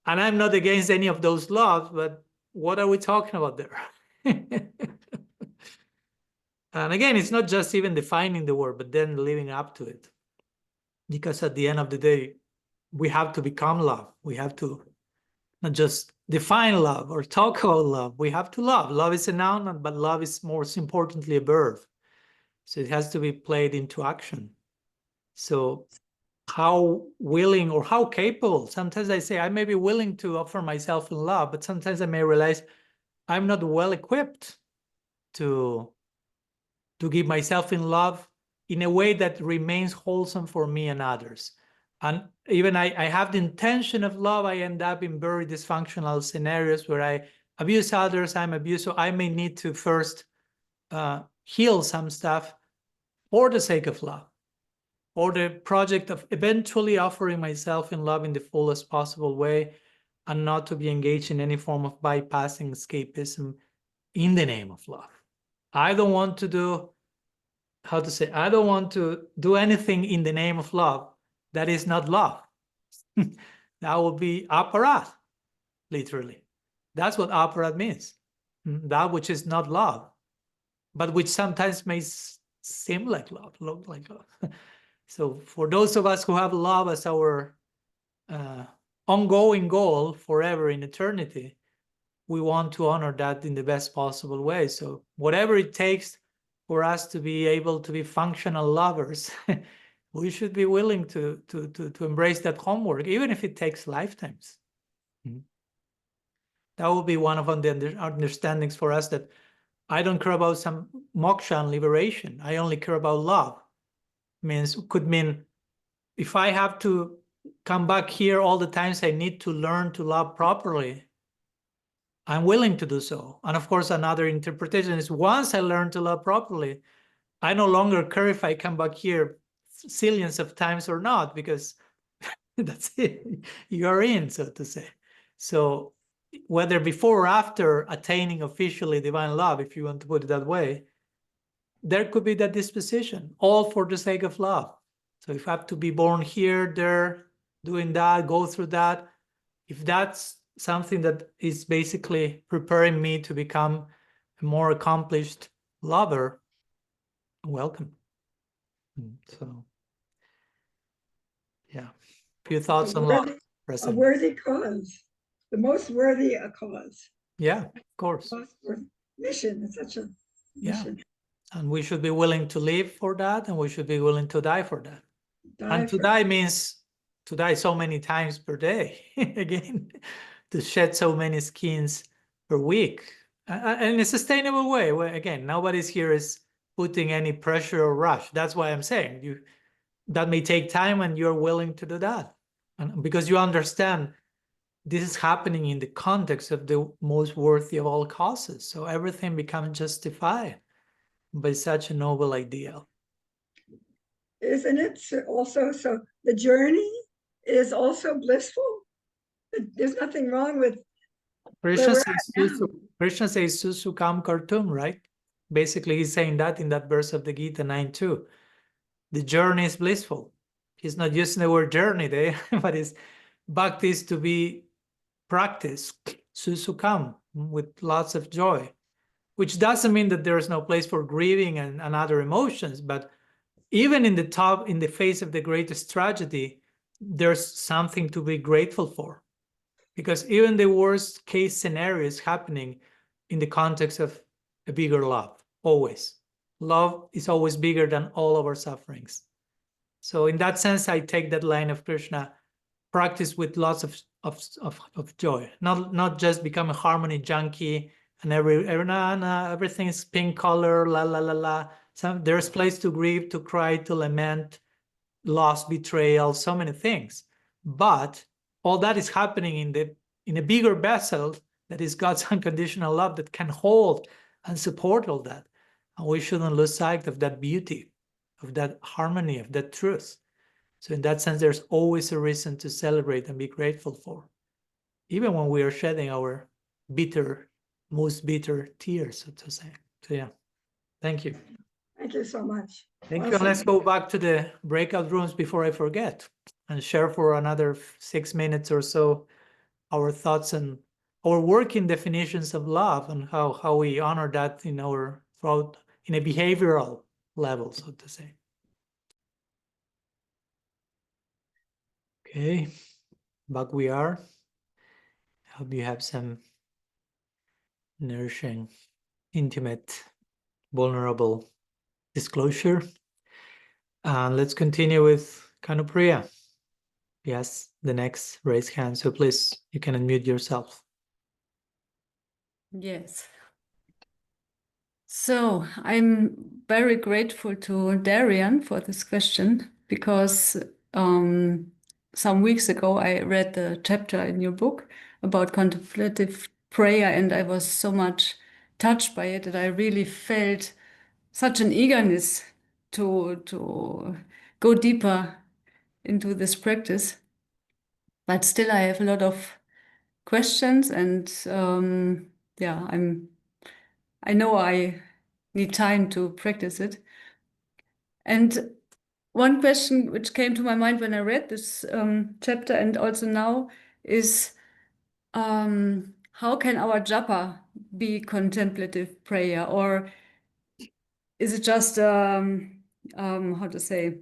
I'm not against any of those loves, but what are we talking about there? And again, it's not just even defining the word, but then living up to it. Because at the end of the day, we have to become love. We have to not just define love or talk about love. We have to love. Love is a noun, but love is most importantly a verb. So it has to be played into action. So how willing or how capable, sometimes I say I may be willing to offer myself in love, but sometimes I may realize I'm not well equipped to give myself in love in a way that remains wholesome for me and others. And even I have the intention of love, I end up in very dysfunctional scenarios where I abuse others, I'm abused, so I may need to first heal some stuff for the sake of love, or the project of eventually offering myself in love in the fullest possible way, and not to be engaged in any form of bypassing escapism in the name of love. I don't want to do, I don't want to do anything in the name of love that is not love. That would be aparat, literally. That's what aparat means. That which is not love, but which sometimes may seem like love, look like love. So for those of us who have love as our ongoing goal forever in eternity, we want to honor that in the best possible way. So whatever it takes for us to be able to be functional lovers, we should be willing to embrace that homework, even if it takes lifetimes. That will be one of the understandings for us, that I don't care about some moksha and liberation. I only care about love. Could mean if I have to come back here all the times I need to learn to love properly, I'm willing to do so. And of course, another interpretation is once I learn to love properly, I no longer care if I come back here zillions of times or not, because that's it. You are in, so to say. So whether before or after attaining officially divine love, if you want to put it that way, there could be that disposition, all for the sake of love. So if I have to be born here, there, doing that, go through that, if that's something that is basically preparing me to become a more accomplished lover, welcome. So, yeah, a few thoughts on love. A worthy cause. the most worthy a cause. Yeah, of course. Most worthy mission. It's such a mission. And we should be willing to live for that, and we should be willing to die for that. And to die means to die so many times per day. Again, to shed so many skins per week. In a sustainable way. Where, again, nobody's here is putting any pressure or rush. That's why I'm saying that may take time, and you're willing to do that. And because you understand this is happening in the context of the most worthy of all causes. So everything becomes justified by such a noble ideal. Isn't it also? So the journey is also blissful. There's nothing wrong with Krishna says Susukam Kartum, right? Basically, he's saying that in that verse of the Gita 9.2. The journey is blissful. He's not using the word journey there, but his bhakti is to be practiced, Susukam, with lots of joy, which doesn't mean that there is no place for grieving and other emotions, but even in the face of the greatest tragedy, there's something to be grateful for. Because even the worst case scenario is happening in the context of a bigger love, always. Love is always bigger than all of our sufferings. So in that sense, I take that line of Krishna, practice with lots of joy, not just become a harmony junkie and everything is pink color, la la la la. There's place to grieve, to cry, to lament, loss, betrayal, so many things. But all that is happening in a bigger vessel that is God's unconditional love that can hold and support all that. And we shouldn't lose sight of that beauty, of that harmony, of that truth. So in that sense, there's always a reason to celebrate and be grateful for, even when we are shedding our most bitter tears, so to say. So yeah, thank you. Thank you so much. Thank you. And let's go back to the breakout rooms before I forget and share for another 6 minutes or so our thoughts and our working definitions of love and how we honor that in our throughout in a behavioral level, so to say. Okay, back we are. I hope you have some nourishing, intimate, vulnerable disclosure. And let's continue with Kanupriya. Yes, the next raised hand. So please, you can unmute yourself. Yes. So I'm very grateful to Darian for this question, because some weeks ago I read the chapter in your book about contemplative prayer, and I was so much touched by it that I really felt such an eagerness to go deeper into this practice. But still I have a lot of questions, and yeah, I know I need time to practice it. And one question which came to my mind when I read this chapter and also now is, how can our japa be contemplative prayer? Or is it just, how to say,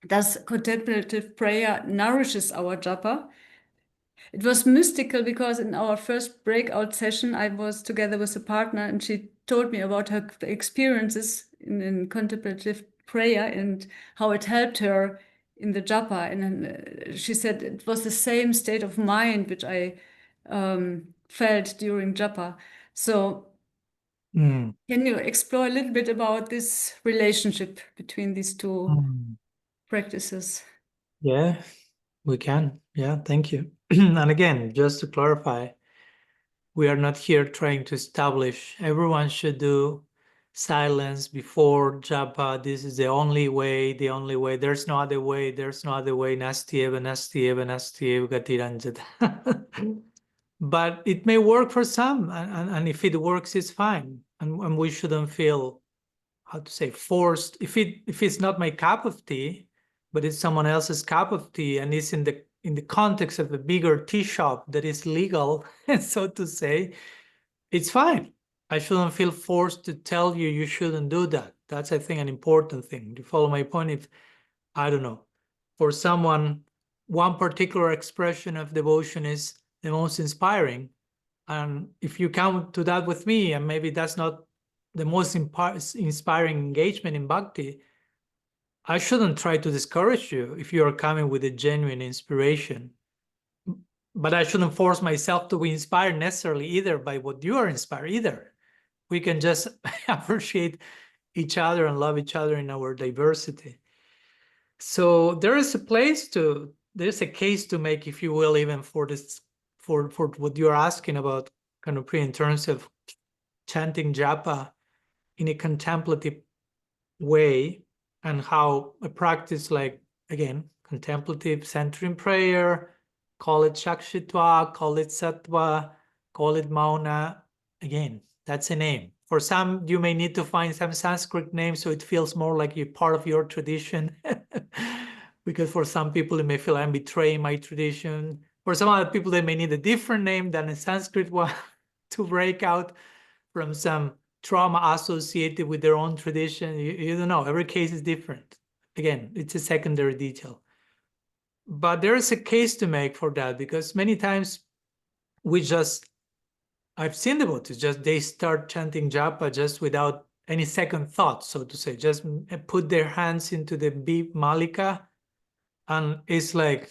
does contemplative prayer nourishes our japa? It was mystical because in our first breakout session, I was together with a partner, and she told me about her experiences in contemplative prayer and how it helped her in the japa. And she said it was the same state of mind which I felt during japa. So can you explore a little bit about this relationship between these two practices? Yeah, we can. Yeah, thank you. And again, just to clarify, we are not here trying to establish everyone should do silence before japa. This is the only way, There's no other way, Nastyeva, Nastyeva, Nastyeva, Gatiranjata. But it may work for some, and if it works, it's fine. And we shouldn't feel, how to say, forced. If it's not my cup of tea, but it's someone else's cup of tea, and it's in the context of a bigger tea shop that is legal, so to say, it's fine. I shouldn't feel forced to tell you you shouldn't do that. That's, I think, an important thing. Do you follow my point? If, I don't know, for someone, one particular expression of devotion is the most inspiring. And if you come to that with me, and maybe that's not the most inspiring engagement in bhakti, I shouldn't try to discourage you if you are coming with a genuine inspiration. But I shouldn't force myself to be inspired necessarily either by what you are inspired either. We can just appreciate each other and love each other in our diversity. So there's a case to make, if you will, even for this, for what you're asking about, kind of in terms of chanting japa in a contemplative way, and how a practice like, again, contemplative centering prayer, call it shakshitva, call it sattva, call it mauna, again, that's a name. For some, you may need to find some Sanskrit name so it feels more like you're part of your tradition. Because for some people, it may feel I'm betraying my tradition. For some other people, they may need a different name than a Sanskrit one to break out from some trauma associated with their own tradition. You don't know. Every case is different. Again, it's a secondary detail. But there is a case to make for that, because many times I've seen devotees, just they start chanting japa just without any second thought, so to say, just put their hands into the beep malika, and it's like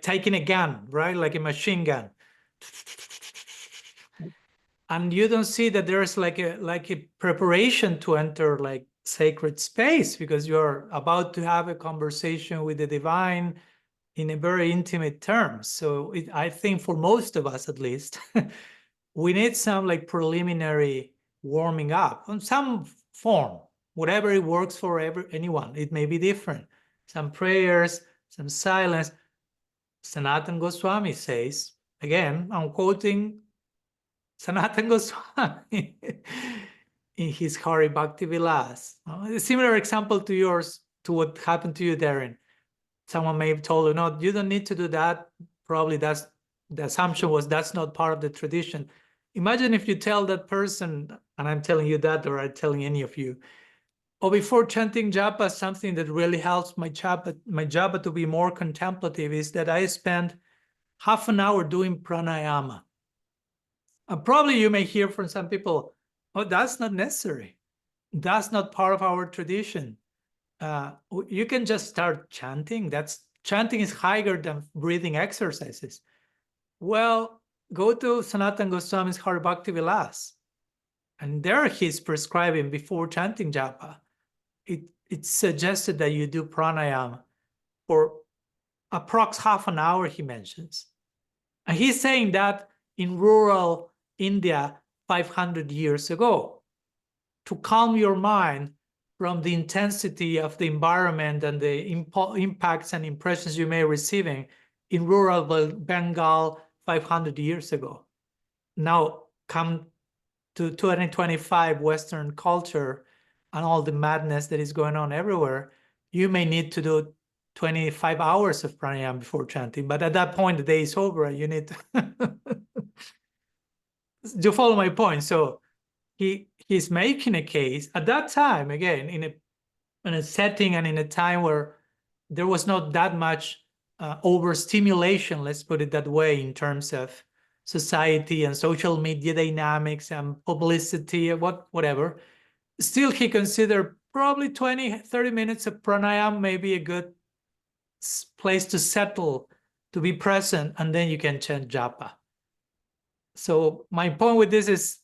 taking a gun, right? Like a machine gun. And you don't see that there's like a preparation to enter like sacred space, because you're about to have a conversation with the divine in a very intimate terms. So I think for most of us, at least, we need some like preliminary warming up in some form, whatever it works for anyone. It may be different. Some prayers, some silence. Sanatana Goswami says, again, I'm quoting Sanatana Goswami in his Hari Bhakti Vilas. A similar example to yours, to what happened to you, Darren. Someone may have told you, no, you don't need to do that. Probably the assumption was that's not part of the tradition. Imagine if you tell that person, and I'm telling you that, or I'm telling any of you, before chanting japa, something that really helps my japa to be more contemplative is that I spend half an hour doing pranayama. And probably you may hear from some people, oh, that's not necessary. That's not part of our tradition. You can just start chanting. Chanting is higher than breathing exercises. Well, go to Sanatana Goswami's Hari Bhakti Vilas, and there he's prescribing before chanting japa. It's suggested that you do pranayama for approx half an hour, he mentions. And he's saying that in rural India 500 years ago, to calm your mind from the intensity of the environment and the impacts and impressions you may be receiving in rural Bengal 500 years ago. Now come to 2025 Western culture and all the madness that is going on everywhere, you may need to do 25 hours of pranayama before chanting. But at that point, the day is over and you need to... Do you follow my point? So he's making a case at that time, again, in a setting and in a time where there was not that much overstimulation, let's put it that way, in terms of society and social media dynamics and publicity, whatever. Still, he considered probably 20-30 minutes of pranayama may be a good place to settle, to be present, and then you can chant japa. So my point with this is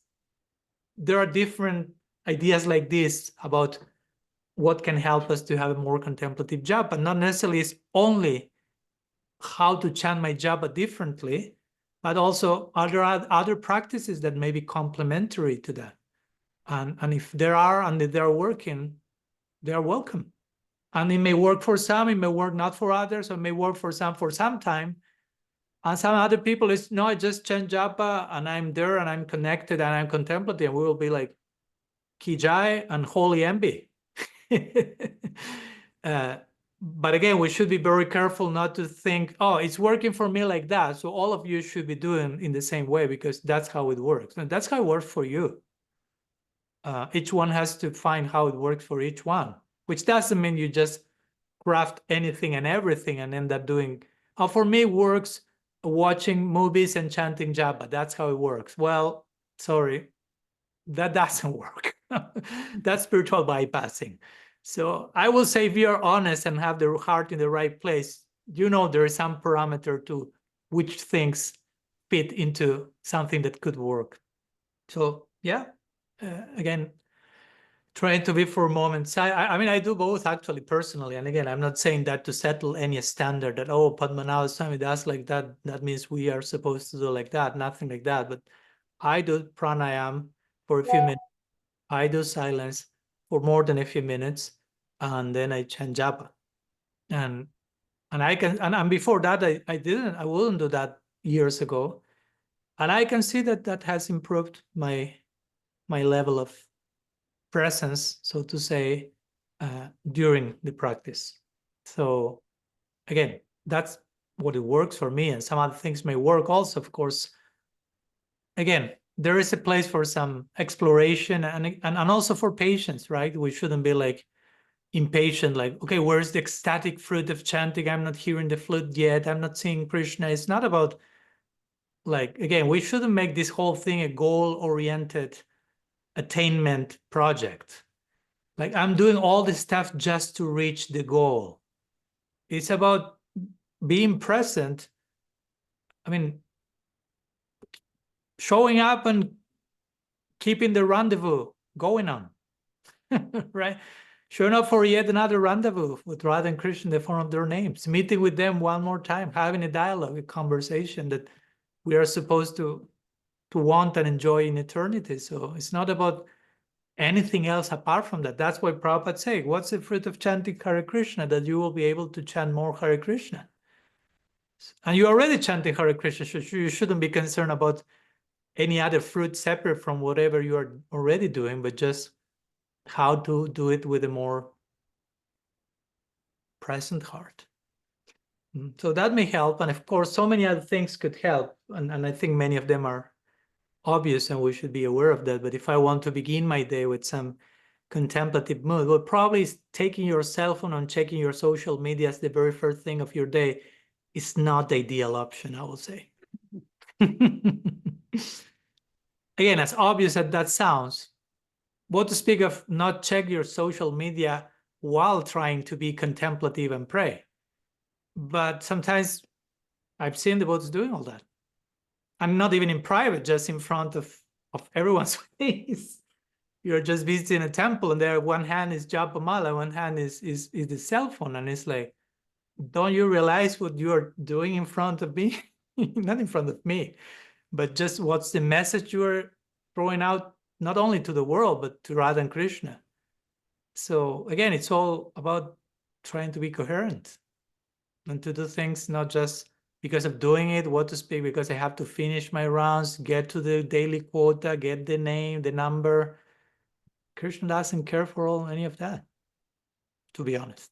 there are different ideas like this about what can help us to have a more contemplative japa. Not necessarily it's only how to chant my japa differently, but also other practices that may be complementary to that. And if there are, and if they're working, they are welcome. And it may work for some, it may work not for others, or it may work for some time. And some other people is, no, I just chant japa and I'm there and I'm connected and I'm contemplative. And we will be like, Ki Jai and Holy Envy. But again, we should be very careful not to think, oh, it's working for me like that, so all of you should be doing in the same way, because that's how it works. And that's how it works for you. Each one has to find how it works for each one, which doesn't mean you just craft anything and everything and end up doing, for me, works watching movies and chanting japa. That's how it works. Well, sorry, that doesn't work. That's spiritual bypassing. So I will say, if you're honest and have the heart in the right place, you know there is some parameter to which things fit into something that could work. So yeah, again, trying to be for moments. I mean, I do both actually personally. And again, I'm not saying that to settle any standard that, oh, Padmanabha Swami does like that. That means we are supposed to do like that. Nothing like that. But I do pranayam for a few minutes. I do silence for more than a few minutes. And then I chant japa. And I can, and before that, I wouldn't do that years ago. And I can see that that has improved my level of presence, so to say, during the practice. So again, that's what it works for me, and some other things may work also, of course. Again, there is a place for some exploration and also for patience, right? We shouldn't be like impatient, like, okay, where's the ecstatic fruit of chanting? I'm not hearing the flute yet. I'm not seeing Krishna. It's not about, like, again, we shouldn't make this whole thing a goal-oriented attainment project. Like, I'm doing all this stuff just to reach the goal. It's about being present. I mean, showing up and keeping the rendezvous going on, right? Showing up for yet another rendezvous with Radha and Krishna in the form of their names, meeting with them one more time, having a dialogue, a conversation that we are supposed to want and enjoy in eternity. So it's not about anything else apart from that. That's why Prabhupada said, what's the fruit of chanting Hare Krishna? That you will be able to chant more Hare Krishna. And you're already chanting Hare Krishna, so you shouldn't be concerned about any other fruit separate from whatever you are already doing, but just how to do it with a more present heart. So that may help. And of course, so many other things could help. And I think many of them are obvious and we should be aware of that. But if I want to begin my day with some contemplative mood, well, probably taking your cell phone and checking your social media as the very first thing of your day is not the ideal option, I will say. Again, as obvious as that sounds, what to speak of not check your social media while trying to be contemplative and pray. But sometimes I've seen devotees doing all that. And not even in private, just in front of everyone's face. You're just visiting a temple and there one hand is Japa Mala, one hand is the cell phone. And it's like, don't you realize what you're doing in front of me? Not in front of me, but just what's the message you're throwing out, not only to the world, but to Radha and Krishna. So again, it's all about trying to be coherent and to do things not just because of doing it, what to speak, because I have to finish my rounds, get to the daily quota, get the name, the number. Krishna doesn't care for any of that, to be honest.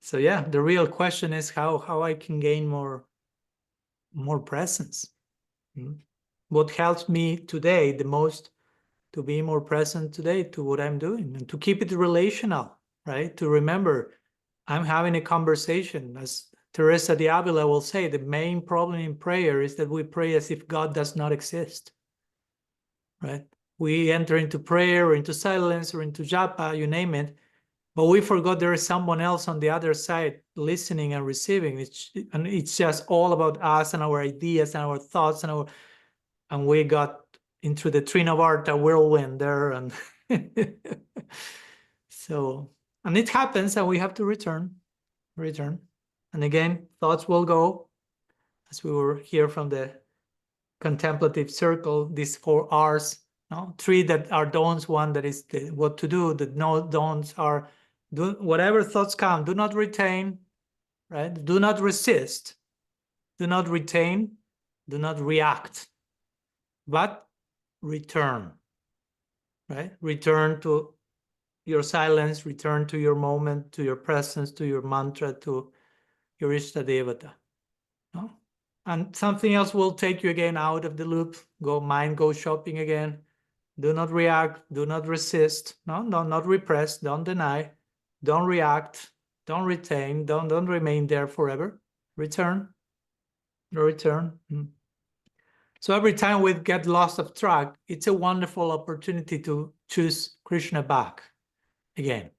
So yeah, the real question is how I can gain more presence. What helps me today the most to be more present today to what I'm doing and to keep it relational, right? To remember I'm having a conversation. As Teresa de Avila will say, the main problem in prayer is that we pray as if God does not exist, right? We enter into prayer or into silence or into japa, you name it, but we forgot there is someone else on the other side listening and receiving. It's just all about us and our ideas and our thoughts and we got into the Trinavarta whirlwind there. And so, and it happens and we have to return. And again, thoughts will go, as we were here from the contemplative circle, these 4 R's, no? 3 that are don'ts, 1 that is what to do. The no don'ts are, do whatever thoughts come, do not retain, right? Do not resist, do not retain, do not react, but return, right? Return to your silence, return to your moment, to your presence, to your mantra, to your Ishta Devata. No? And something else will take you again out of the loop. Go shopping again. Do not react, do not resist. No, not repress, don't deny, don't react, don't retain, don't remain there forever. return, return. So every time we get lost of track, it's a wonderful opportunity to choose Krishna back again.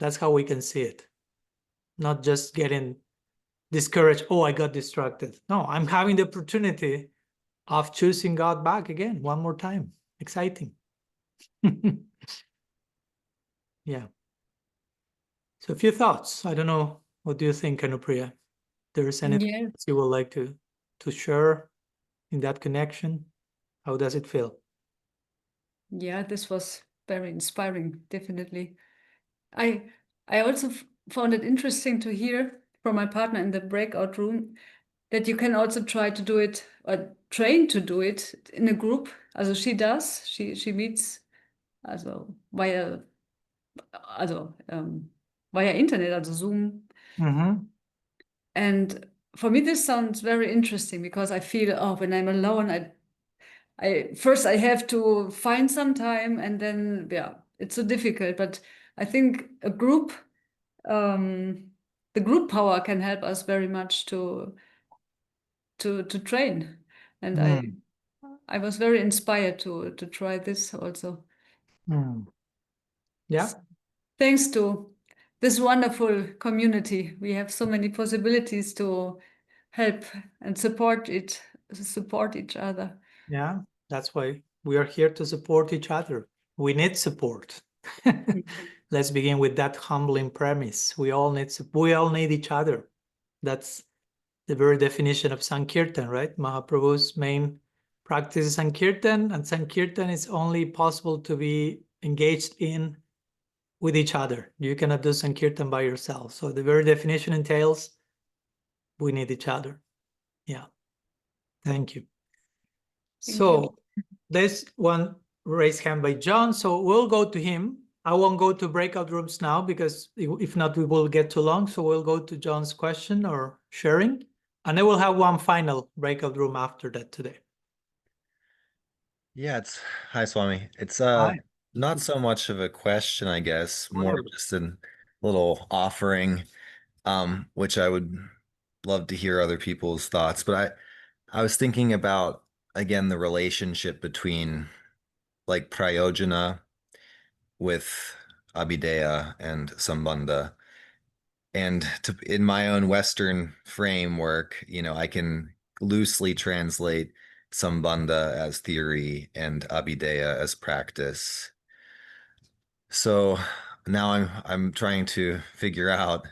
That's how we can see it. Not just getting discouraged, oh, I got distracted. No, I'm having the opportunity of choosing God back again, one more time. Exciting. Yeah. So a few thoughts. I don't know. What do you think, Anupriya? There is anything you would like to share in that connection? How does it feel? Yeah, this was very inspiring, definitely. I also found it interesting to hear from my partner in the breakout room that you can also try to do it or train to do it in a group. Also she does. She meets via Internet, also Zoom. And for me, this sounds very interesting because I feel, oh, when I'm alone, I first I have to find some time, and then it's so difficult. But I think a group, the group power can help us very much to train. And I was very inspired to try this also. Yeah. Thanks to this wonderful community, we have so many possibilities to help and support each other. Yeah, that's why we are here to support each other. We need support. Let's begin with that humbling premise. We all need each other. That's the very definition of Sankirtan, right? Mahaprabhu's main practice is Sankirtan, and Sankirtan is only possible to be engaged in with each other. You cannot do Sankirtan by yourself. So the very definition entails we need each other. Yeah. Thank you. So there's one raised hand by John. So we'll go to him. I won't go to breakout rooms now because if not, we will get too long. So we'll go to John's question or sharing. And then we'll have one final breakout room after that today. Yeah, hi, Swami. It's Hi. not so much of a question, I guess, more just a little offering, which I would love to hear other people's thoughts. But I was thinking about, again, the relationship between like prayojana with Abhidheya and Sambandha. And in my own Western framework, I can loosely translate Sambandha as theory and Abhidheya as practice. So now I'm trying to figure out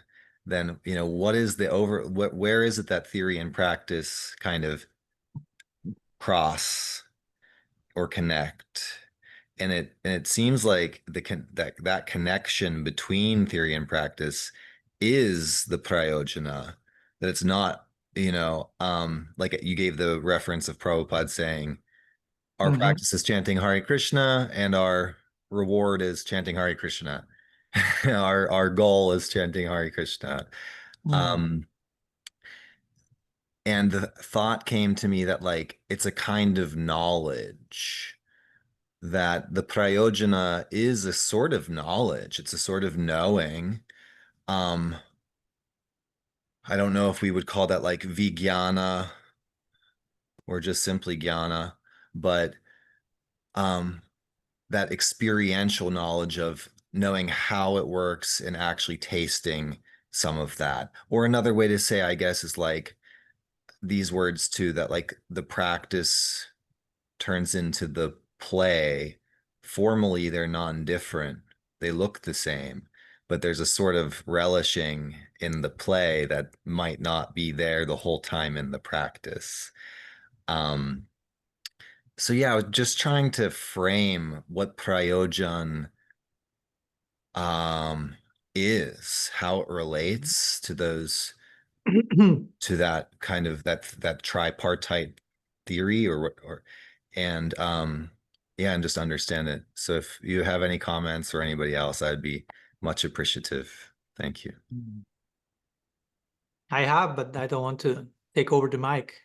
then, what is where is it that theory and practice kind of cross or connect? And it seems like that connection between theory and practice is the prayojana, that it's not, like you gave the reference of Prabhupada saying, our practice is chanting Hare Krishna and our reward is chanting Hare Krishna. Our goal is chanting Hare Krishna. And the thought came to me that like it's a kind of knowledge, that the prayojana is a sort of knowledge. It's a sort of knowing. I don't know if we would call that like vijnana or just simply jnana, but that experiential knowledge of knowing how it works and actually tasting some of that. Or another way to say, I guess, is like these words too, that like the practice turns into the play. Formally, they're non-different. They look the same, but there's a sort of relishing in the play that might not be there the whole time in the practice. So yeah, I was just trying to frame what prayojan is, how it relates to those to that kind of that tripartite theory and just understand it. So if you have any comments or anybody else, I'd be much appreciative. Thank you. I have, but I don't want to take over the mic.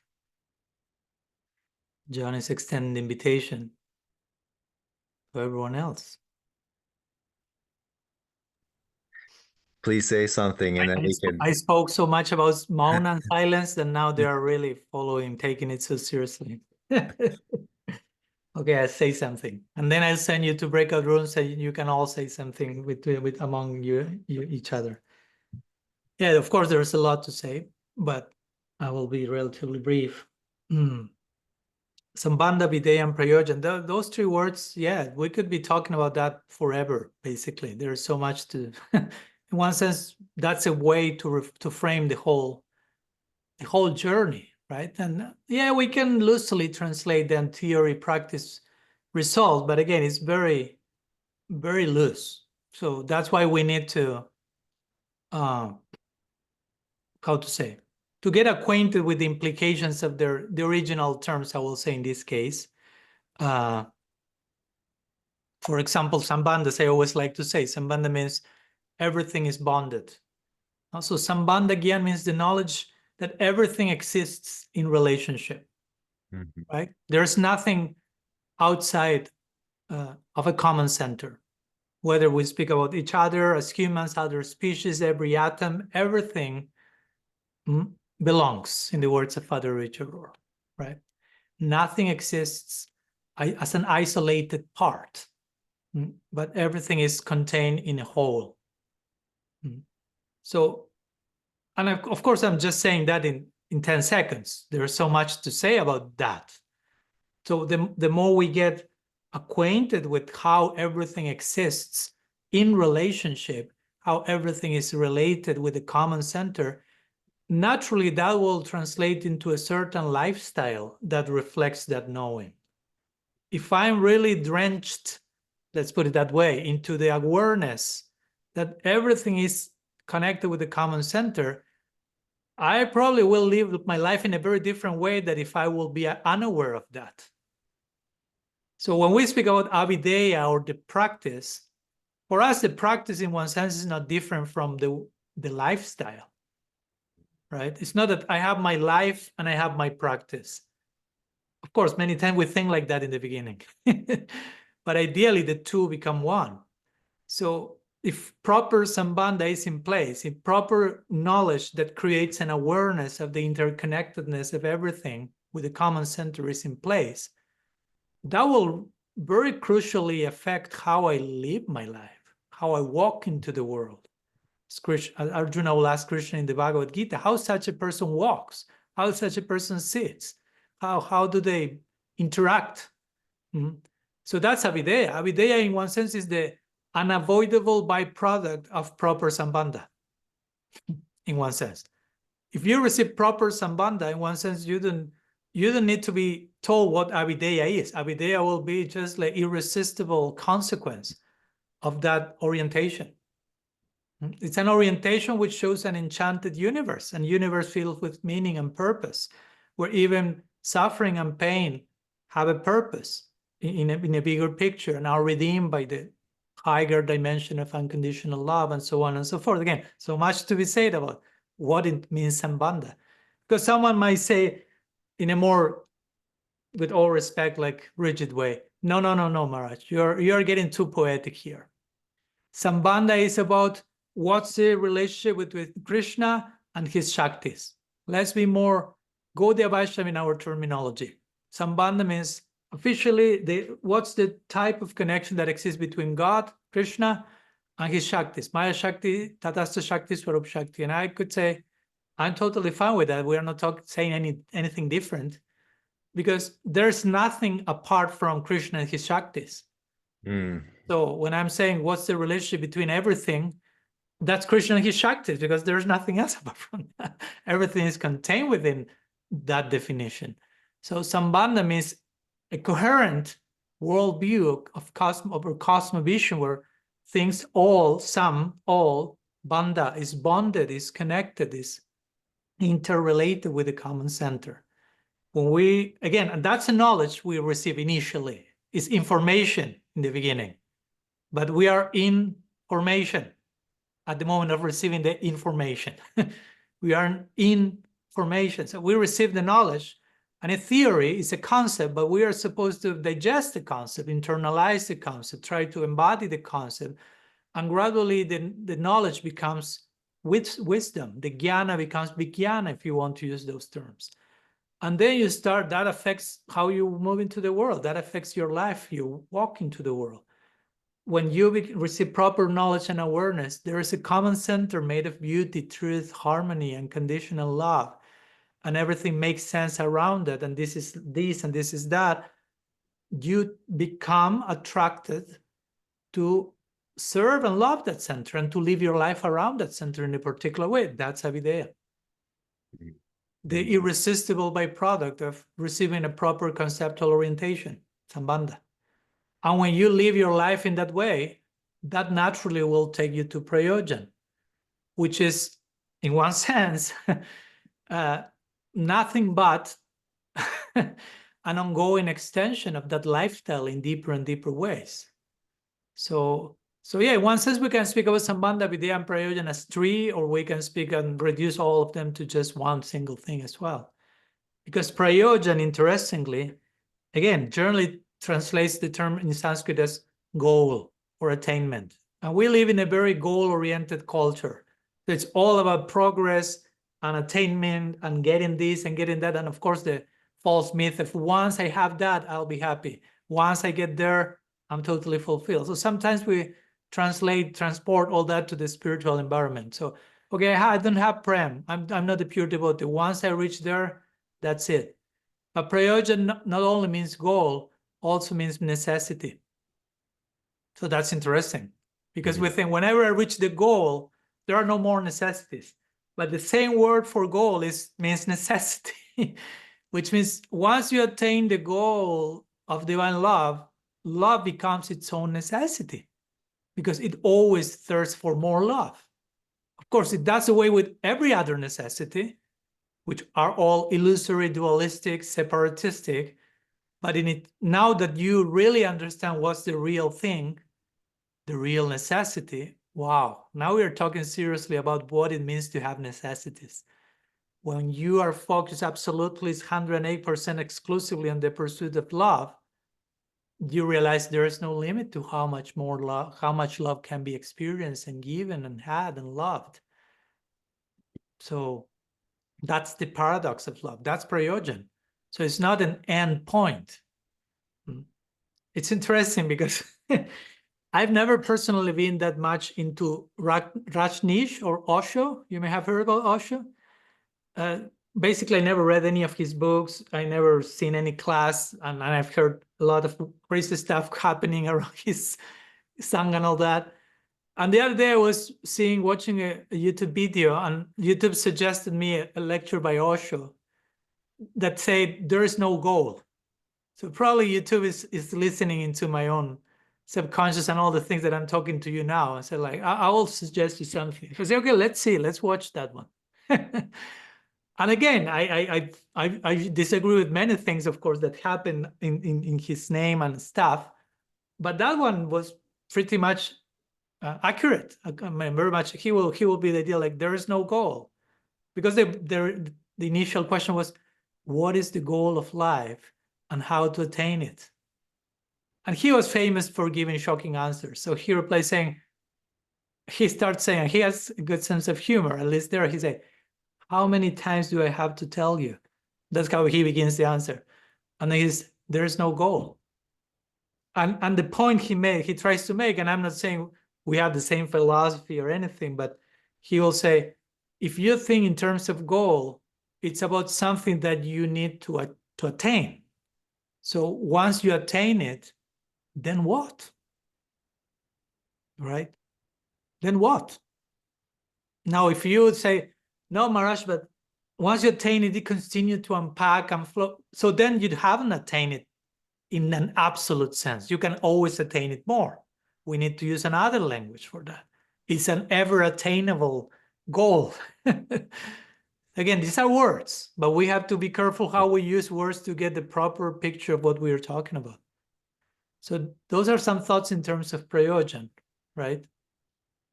John is extending the invitation to everyone else. please say something, and then we can. I spoke so much about mauna and silence that now they are really following, taking it so seriously. Okay, I'll say something, and then I'll send you to breakout rooms so you can all say something with among you each other. Yeah, of course, there's a lot to say, but I will be relatively brief. Sambandha, Abhidheya, and prayojana. Those three words, yeah, we could be talking about that forever. Basically, there's so much to. In one sense, that's a way to frame the whole journey, right? And yeah, we can loosely translate then theory, practice, result, but again, it's very, very loose. So that's why we need to, how to say, to get acquainted with the implications of the original terms, I will say in this case. For example, Sambandha, I always like to say, Sambandha means everything is bonded. Also, Sambandha Gyan means the knowledge that everything exists in relationship, right? There's nothing outside of a common center. Whether we speak about each other as humans, other species, every atom, everything belongs, in the words of Father Richard Rohr, right? Nothing exists as an isolated part, but everything is contained in a whole. So, and of course, I'm just saying that in 10 seconds. There's so much to say about that. So the more we get acquainted with how everything exists in relationship, how everything is related with the common center, naturally that will translate into a certain lifestyle that reflects that knowing. If I'm really drenched, let's put it that way, into the awareness that everything is connected with the common center, I probably will live my life in a very different way than if I will be unaware of that. So when we speak about Abhidheya or the practice, for us, the practice in one sense is not different from the lifestyle, right? It's not that I have my life and I have my practice. Of course, many times we think like that in the beginning, but ideally the two become one. So if proper Sambandha is in place, if proper knowledge that creates an awareness of the interconnectedness of everything with the common center is in place, that will very crucially affect how I live my life, how I walk into the world. Arjuna will ask Krishna in the Bhagavad Gita, how such a person walks, how such a person sits, how do they interact? So that's Abhidheya. Abhidheya in one sense is the unavoidable byproduct of proper Sambandha, in one sense. If you receive proper Sambandha, in one sense, you don't need to be told what Abhidheya is. Abhidheya will be just like irresistible consequence of that orientation. It's an orientation which shows an enchanted universe, a universe filled with meaning and purpose, where even suffering and pain have a purpose in a bigger picture and are redeemed by the higher dimension of unconditional love and so on and so forth. Again, so much to be said about what it means Sambandha. Because someone might say in a more, with all respect, like rigid way, no, Maharaj, you're getting too poetic here. Sambandha is about what's the relationship with Krishna and his Shaktis. Let's be more Gaudiya Vaishnava in our terminology. Sambandha means officially what's the type of connection that exists between God, Krishna, and his Shaktis. Maya Shakti, Tatastha Shakti, Swarup Shakti. And I could say, I'm totally fine with that. We are not saying anything different, because there's nothing apart from Krishna and his Shaktis. So when I'm saying what's the relationship between everything, that's Krishna and his Shaktis, because there's nothing else apart from that. Everything is contained within that definition. So Sambandha means a coherent worldview of cosmovision, where things all, bandha is bonded, is connected, is interrelated with the common center. When we, again, and that's a knowledge we receive initially, is information in the beginning, but we are in formation at the moment of receiving the information. We are in formation. So we receive the knowledge, and a theory is a concept, but we are supposed to digest the concept, internalize the concept, try to embody the concept, And gradually the knowledge becomes wisdom. The jnana becomes vijnana, if you want to use those terms. And then you start, that affects how you move into the world. That affects your life. You walk into the world. When you receive proper knowledge and awareness, there is a common center made of beauty, truth, harmony, and conditional love. And everything makes sense around it. And this is this, and this is that. You become attracted to serve and love that center and to live your life around that center in a particular way. That's Abhidheya. The irresistible byproduct of receiving a proper conceptual orientation, Sambandha. And when you live your life in that way, that naturally will take you to prayojana, which is, in one sense, nothing but an ongoing extension of that lifestyle in deeper and deeper ways. So yeah, in one sense, we can speak about Sambandha, Abhidheya, and prayojana as three, or we can speak and reduce all of them to just one single thing as well. Because prayojana, interestingly, again, generally translates the term in Sanskrit as goal or attainment. And we live in a very goal-oriented culture. So it's all about progress and attainment and getting this and getting that. And of course, the false myth of once I have that, I'll be happy. Once I get there, I'm totally fulfilled. So sometimes we transport all that to the spiritual environment. So, okay, I don't have prem. I'm not a pure devotee. Once I reach there, that's it. But prayojana not only means goal, also means necessity. So that's interesting, because we think whenever I reach the goal, there are no more necessities. But the same word for goal means necessity, which means once you attain the goal of divine love, love becomes its own necessity, because it always thirsts for more love. Of course, it does away with every other necessity, which are all illusory, dualistic, separatistic. But in it, now that you really understand what's the real thing, the real necessity, wow, now we are talking seriously about what it means to have necessities. When you are focused absolutely 108% exclusively on the pursuit of love, you realize there is no limit to how much more love, how much love can be experienced and given and had and loved. So that's the paradox of love. That's prayojana. So it's not an end point. It's interesting because I've never personally been that much into Rajneesh or Osho. You may have heard about Osho. Basically, I never read any of his books. I never seen any class, and I've heard a lot of crazy stuff happening around his Sangha and all that. And the other day I was watching a YouTube video, and YouTube suggested me a lecture by Osho that said there is no goal. So probably YouTube is listening into my own subconscious and all the things that I'm talking to you now. I said, like, I will suggest you something. I say, okay, let's watch that one. And again, I disagree with many things, of course, that happen in his name and stuff. But that one was pretty much accurate. I mean, very much. He will be the idea, like, there is no goal, because the initial question was, what is the goal of life and how to attain it? And he was famous for giving shocking answers. So he replies saying, he starts saying, he has a good sense of humor, at least there. He said, how many times do I have to tell you? That's how he begins the answer. And then there is no goal. And the point he tries to make, and I'm not saying we have the same philosophy or anything, but he will say, if you think in terms of goal, it's about something that you need to attain. So once you attain it, then what? Right? Then what? Now, if you would say, no, Maharaj, but once you attain it, you continue to unpack and flow. So then you haven't attained it in an absolute sense. You can always attain it more. We need to use another language for that. It's an ever attainable goal. Again, these are words, but we have to be careful how we use words to get the proper picture of what we are talking about. So those are some thoughts in terms of prayojana, right?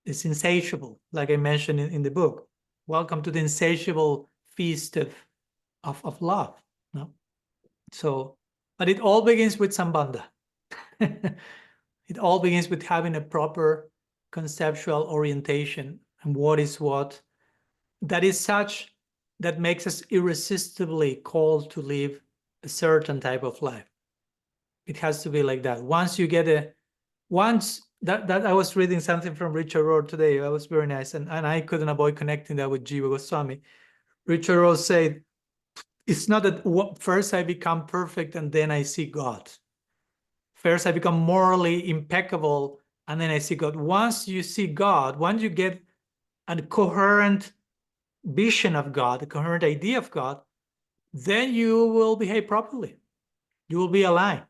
It's insatiable, like I mentioned in the book. Welcome to the insatiable feast of love. No? So, but it all begins with Sambandha. It all begins with having a proper conceptual orientation and what is what, that is such that makes us irresistibly called to live a certain type of life. It has to be like that. Once you get that I was reading something from Richard Rohr today. That was very nice. And I couldn't avoid connecting that with Jiva Goswami. Richard Rohr said, it's not that first I become perfect and then I see God. First I become morally impeccable and then I see God. Once you see God, once you get a coherent vision of God, a coherent idea of God, then you will behave properly. You will be aligned.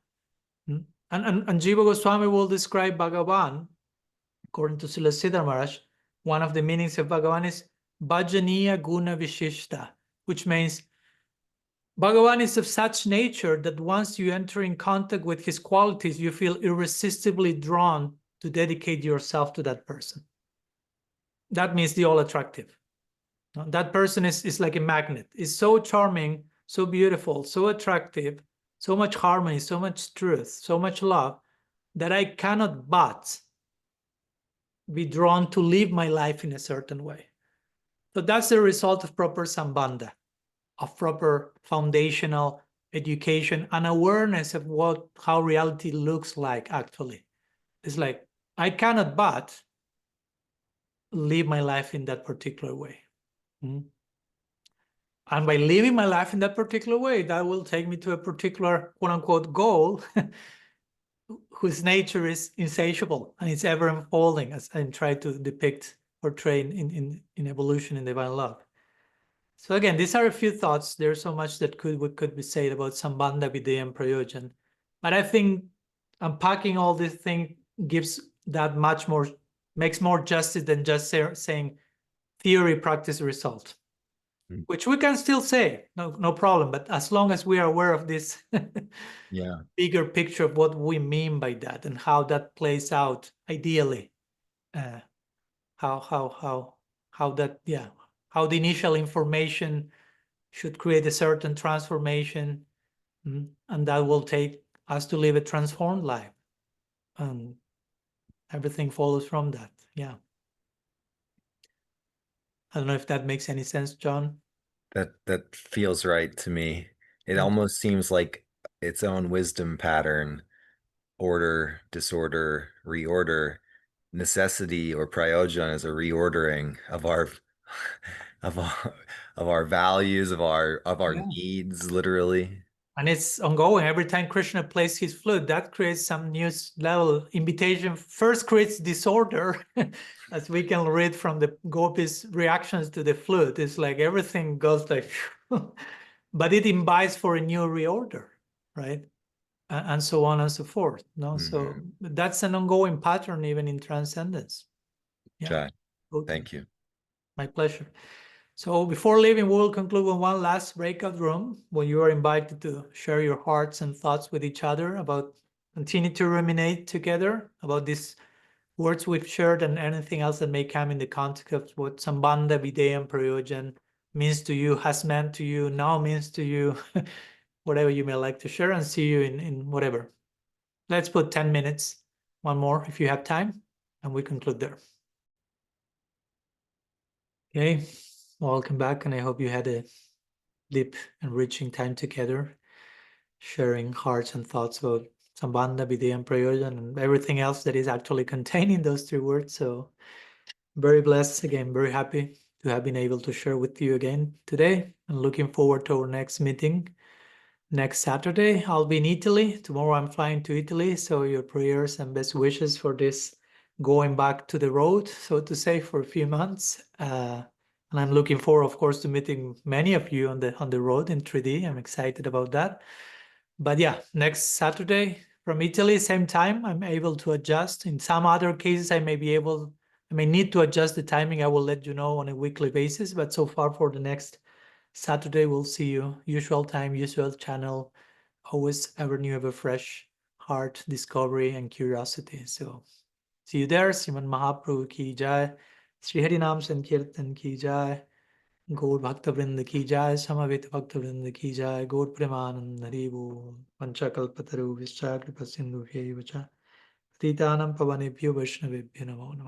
And Jiva Goswami will describe Bhagavan, according to Srila Siddhar Maharaj, one of the meanings of Bhagavan is Bhajaniya Guna Vishishta, which means Bhagavan is of such nature that once you enter in contact with his qualities, you feel irresistibly drawn to dedicate yourself to that person. That means the all attractive. That person is like a magnet. It's so charming, so beautiful, so attractive, so much harmony, so much truth, so much love, that I cannot but be drawn to live my life in a certain way. So that's the result of proper sambandha, of proper foundational education and awareness of how reality looks like actually. It's like, I cannot but live my life in that particular way. And by living my life in that particular way, that will take me to a particular quote-unquote goal whose nature is insatiable and it's ever unfolding, as I try to depict, portray in evolution in divine love. So again, these are a few thoughts. There's so much that could be said about Sambandha, Abhidheya, and Prayojana. But I think unpacking all this thing gives that much more, makes more justice than just saying theory, practice, result. Which we can still say, no problem. But as long as we are aware of this bigger picture of what we mean by that and how that plays out ideally, how the initial information should create a certain transformation, and that will take us to live a transformed life, and everything follows from that. I don't know if that makes any sense, John. That feels right to me. It almost seems like its own wisdom pattern: order, disorder, reorder. Necessity or prayojana is a reordering of our values, of our needs, literally. And it's ongoing. Every time Krishna plays his flute, that creates some new level. Invitation first creates disorder, as we can read from the gopis' reactions to the flute. It's like everything goes like, but it invites for a new reorder, right? And so on and so forth. So that's an ongoing pattern, even in transcendence. Totally. Thank you. My pleasure. So before leaving, we will conclude with one last breakout room where you are invited to share your hearts and thoughts with each other about, continue to ruminate together about these words we've shared and anything else that may come in the context of what Sambandha, Abhidheya, and Prayojana means to you, has meant to you, now means to you, whatever you may like to share, and see you in whatever. Let's put 10 minutes, one more if you have time, and we conclude there. Okay. Welcome back, and I hope you had a deep, enriching time together, sharing hearts and thoughts about Sambandha, Abhidheya, and Prayojana, and everything else that is actually contained in those three words. So very blessed again, very happy to have been able to share with you again today, and looking forward to our next meeting next Saturday. I'll be in Italy. Tomorrow I'm flying to Italy, so your prayers and best wishes for this going back to the road, so to say, for a few months. And I'm looking forward, of course, to meeting many of you on the road in 3D. I'm excited about that. But yeah, next Saturday from Italy, same time, I'm able to adjust. In some other cases, I may need to adjust the timing. I will let you know on a weekly basis. But so far for the next Saturday, we'll see you. Usual time, usual channel, always ever new, ever fresh heart, discovery, and curiosity. So see you there. Sriman Mahaprabhu ki jai. Shri Harinam Sankirtan ki jai. Gaur Bhakta Vrinda ki jai. Samaveta Bhakta Vrinda ki jai. Gaur Premanand Hari Bol. Panchakalpataru Vishya Kripa Sindhu Bhyevacha. Patitanam Pavanebhyo Vaishnavebhyo Namo Namaha.